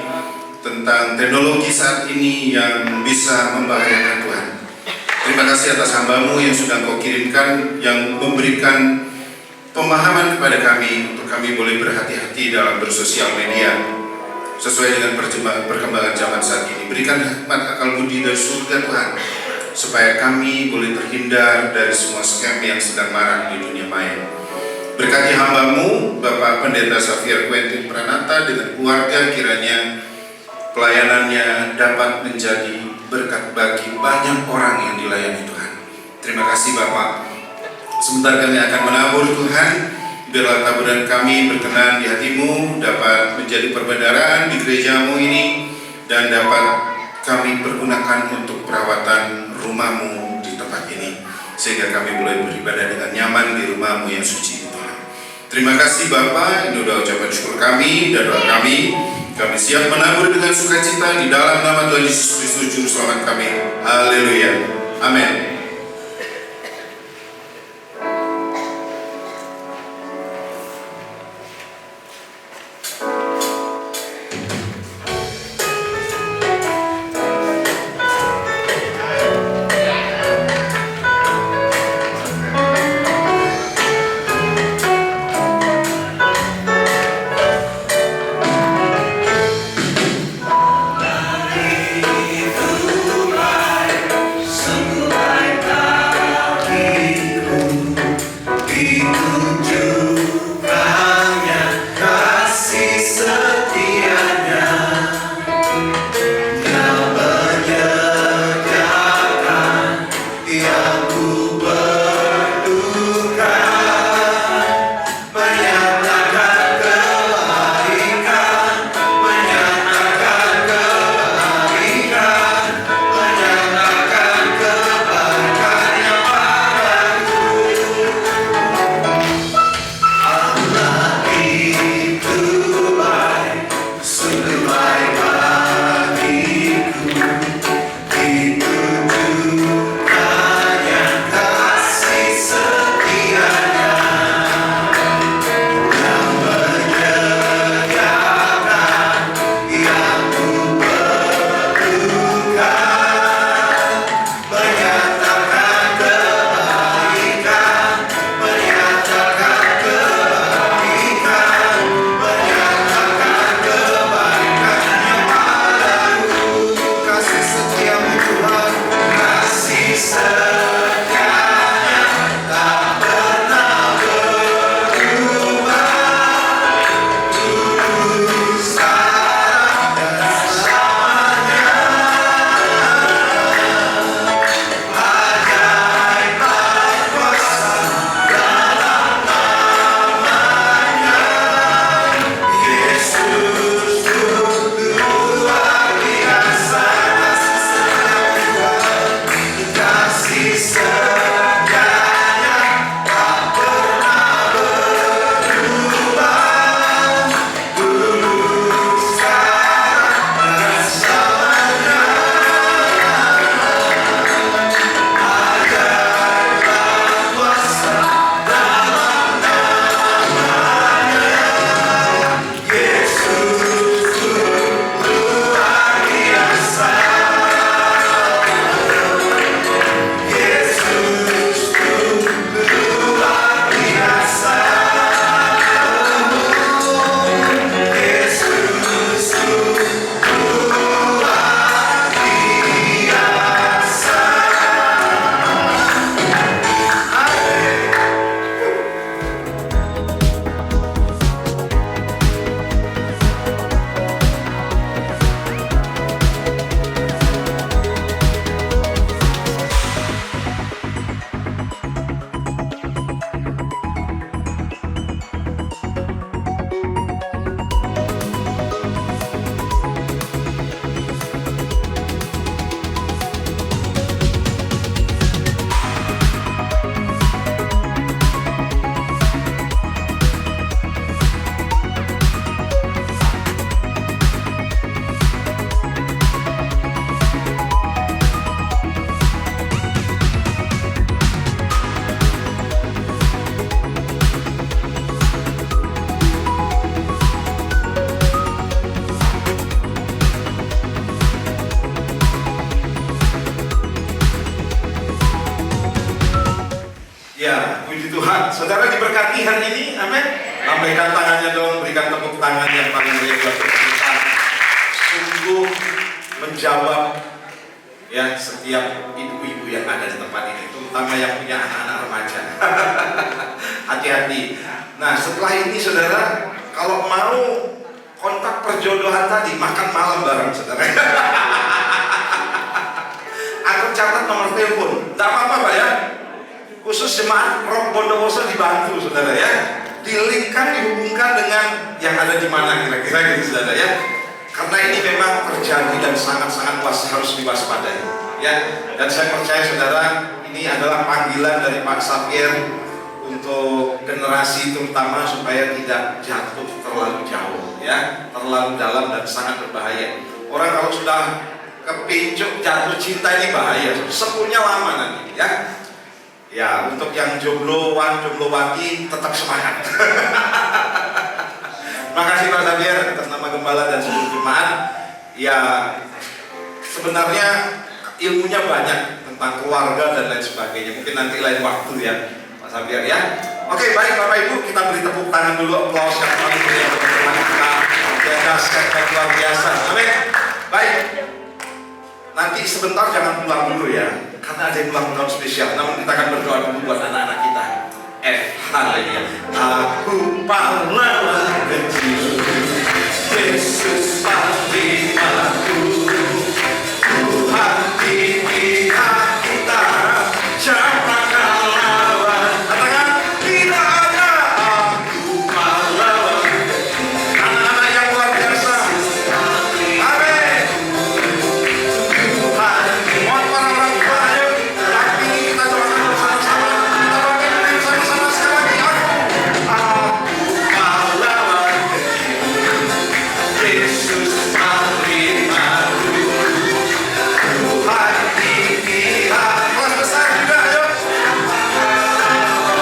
tentang teknologi saat ini yang bisa membahayakan Tuhan. Terima kasih atas hamba-Mu yang sudah Kau kirimkan, yang memberikan pemahaman kepada kami untuk kami boleh berhati-hati dalam bersosial media sesuai dengan perkembangan zaman saat ini. Berikan hikmat akal budi dari surga Tuhan, supaya kami boleh terhindar dari semua scam yang sedang marak di dunia maya. Berkati hamba-Mu Bapak Pendeta Safir Quentin Pranata dengan keluarga, kiranya pelayanannya dapat menjadi berkat bagi banyak orang yang dilayani Tuhan. Terima kasih Bapak. Sebentar kami akan menabur Tuhan. Biarlah taburan kami berkenan di hati-Mu, dapat menjadi perbendaharaan di gereja-Mu ini, dan dapat kami pergunakan untuk perawatan rumah-Mu di tempat ini, sehingga kami boleh beribadah dengan nyaman di rumah-Mu yang suci itu. Terima kasih Bapa, ini sudah ucapan syukur kami dan doa kami. Kami siap menabur dengan sukacita di dalam nama Tuhan Yesus Kristus Juru Selamat kami. Haleluya. Amin. Sungguh baik Ya, puji Tuhan. Saudara diberkati hari ini, amin. Lambaikan tangannya dong, berikan tepuk tangan yang paling meriah buat kita. Sungguh menjawab ya setiap ibu-ibu yang ada di tempat ini, terutama yang punya anak-anak remaja. Hati-hati. Nah, setelah ini saudara, kalau mau kontak perjodohan tadi, makan malam bareng saudara. Aku catat nomor telepon, tidak apa-apa Pak ya. Khusus jemaat Roh Bondowoso dibantu saudara ya, dilingkan, dihubungkan dengan yang ada di mana kira-kira gitu saudara ya, karena ini memang terjadi dan sangat-sangat harus diwaspadai ya. Dan saya percaya saudara, ini adalah panggilan dari Pak Xavier untuk generasi terutama supaya tidak jatuh terlalu jauh ya, terlalu dalam dan sangat berbahaya. Orang kalau sudah kepincuk jatuh cinta ini bahaya, sepunya lama nanti ya. Ya, untuk yang jombloan, jomblowati tetap semangat. Makasih Pak Xavier atas nama Gembala dan seluruh jemaat. Ya, sebenarnya ilmunya banyak tentang keluarga dan lain sebagainya. Mungkin nanti lain waktu ya Pak Xavier ya. Oke, baik Bapak Ibu, kita beri tepuk tangan dulu, aplaus yang paling meriah untuk teman kita. Yang luar biasa. Amin. Baik. Nanti sebentar jangan pulang dulu ya, karena ada yang ulang tahun spesial. Namun kita akan berdoa dulu buat anak-anak kita. Haleluya. Aku pahlawan kecil, Yesus panglamaku, Tuhan di pihak kita, siapakah lawan? Katakan, tidak ada. Aku pahlawan kecil. Anak-anak yang luar biasa. Amin. Mohon para orang tua, ayo lagi kita doakan bersama-sama. Kita doakan bersama-sama sekali lagi. Aku pahlawan kecil, Yesus panglamaku, Tuhan di pihak. Kelas besar juga, ayo.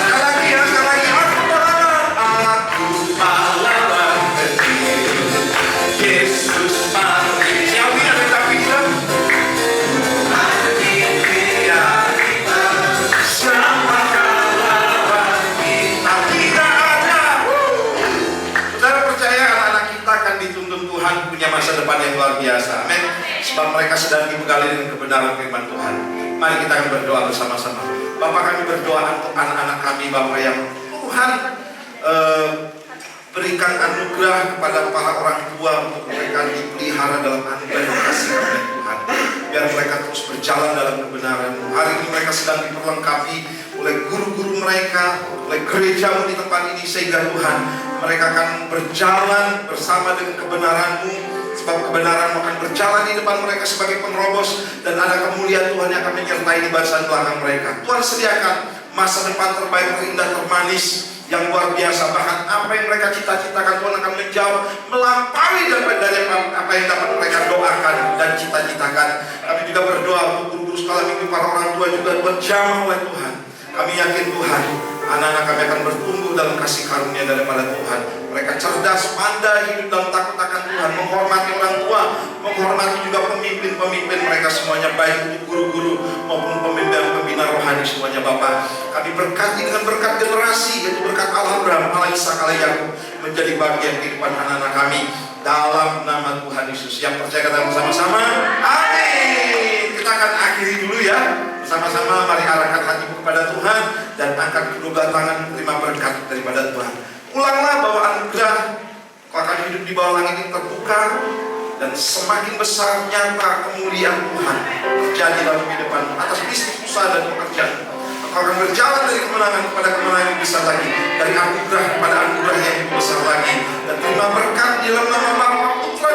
Sekali lagi ya, sekali lagi. Aku pahlawan kecil, Yesus panglamaku. Siapa yang ada tapi bilang? Saudara percaya anak-anak kita akan dituntun Tuhan punya masa depan yang luar biasa. Amin. Sebab mereka sedang dibekali dengan kebenaran firman Tuhan. Mari kita akan berdoa bersama-sama. Bapak, kami berdoa untuk anak-anak kami Bapak yang Tuhan berikan anugerah kepada para orang tua untuk mereka dipelihara dalam anugerah dan kasih oleh Tuhan. Biar mereka terus berjalan dalam kebenaran. Hari ini mereka sedang diperlengkapi oleh guru-guru mereka, oleh gerejamu di tempat ini, sehingga Tuhan mereka akan berjalan bersama dengan kebenaran-Mu, sebab kebenaran akan berjalan di depan mereka sebagai penerobos, dan ada kemuliaan Tuhan yang akan menyertai di barisan belakang mereka. Tuhan sediakan masa depan terbaik, terindah, termanis, yang luar biasa. Bahkan apa yang mereka cita-citakan Tuhan akan menjawab, melampaui dari apa yang dapat mereka doakan dan cita-citakan. Kami juga berdoa untuk guru-guru sekolah minggu, para orang tua juga berjamaah oleh Tuhan. Kami yakin Tuhan, anak-anak kami akan bertumbuh dalam kasih karunia daripada Tuhan. Mereka cerdas, pandai, hidup dalam takut akan Tuhan, menghormati orang tua, menghormati juga pemimpin-pemimpin mereka semuanya, baik untuk guru-guru maupun pembina rohani semuanya Bapak. Kami berkati dengan berkat generasi, yaitu berkat Allah Abraham, Allah Ishak, Allah Yakub, menjadi bagian kehidupan anak-anak kami dalam nama Tuhan Yesus. Yang percaya kata bersama-sama, amin. Kita akan akhiri dulu ya. Bersama-sama mari arahkan hatimu kepada Tuhan dan angkat kedua tangan menerima berkat daripada Tuhan. Ulanglah bahwa anugerah kau akan hidup di bawah langit ini terbuka, dan semakin besar nyata kemuliaan Tuhan terjadi dalam kehidupan atas bisnis, usaha dan pekerjaan. Kau akan berjalan dari kemenangan kepada kemenangan yang besar lagi, dari anugerah kepada anugerah yang lebih besar lagi, dan terima berkat di dalam nama Bapa, Putra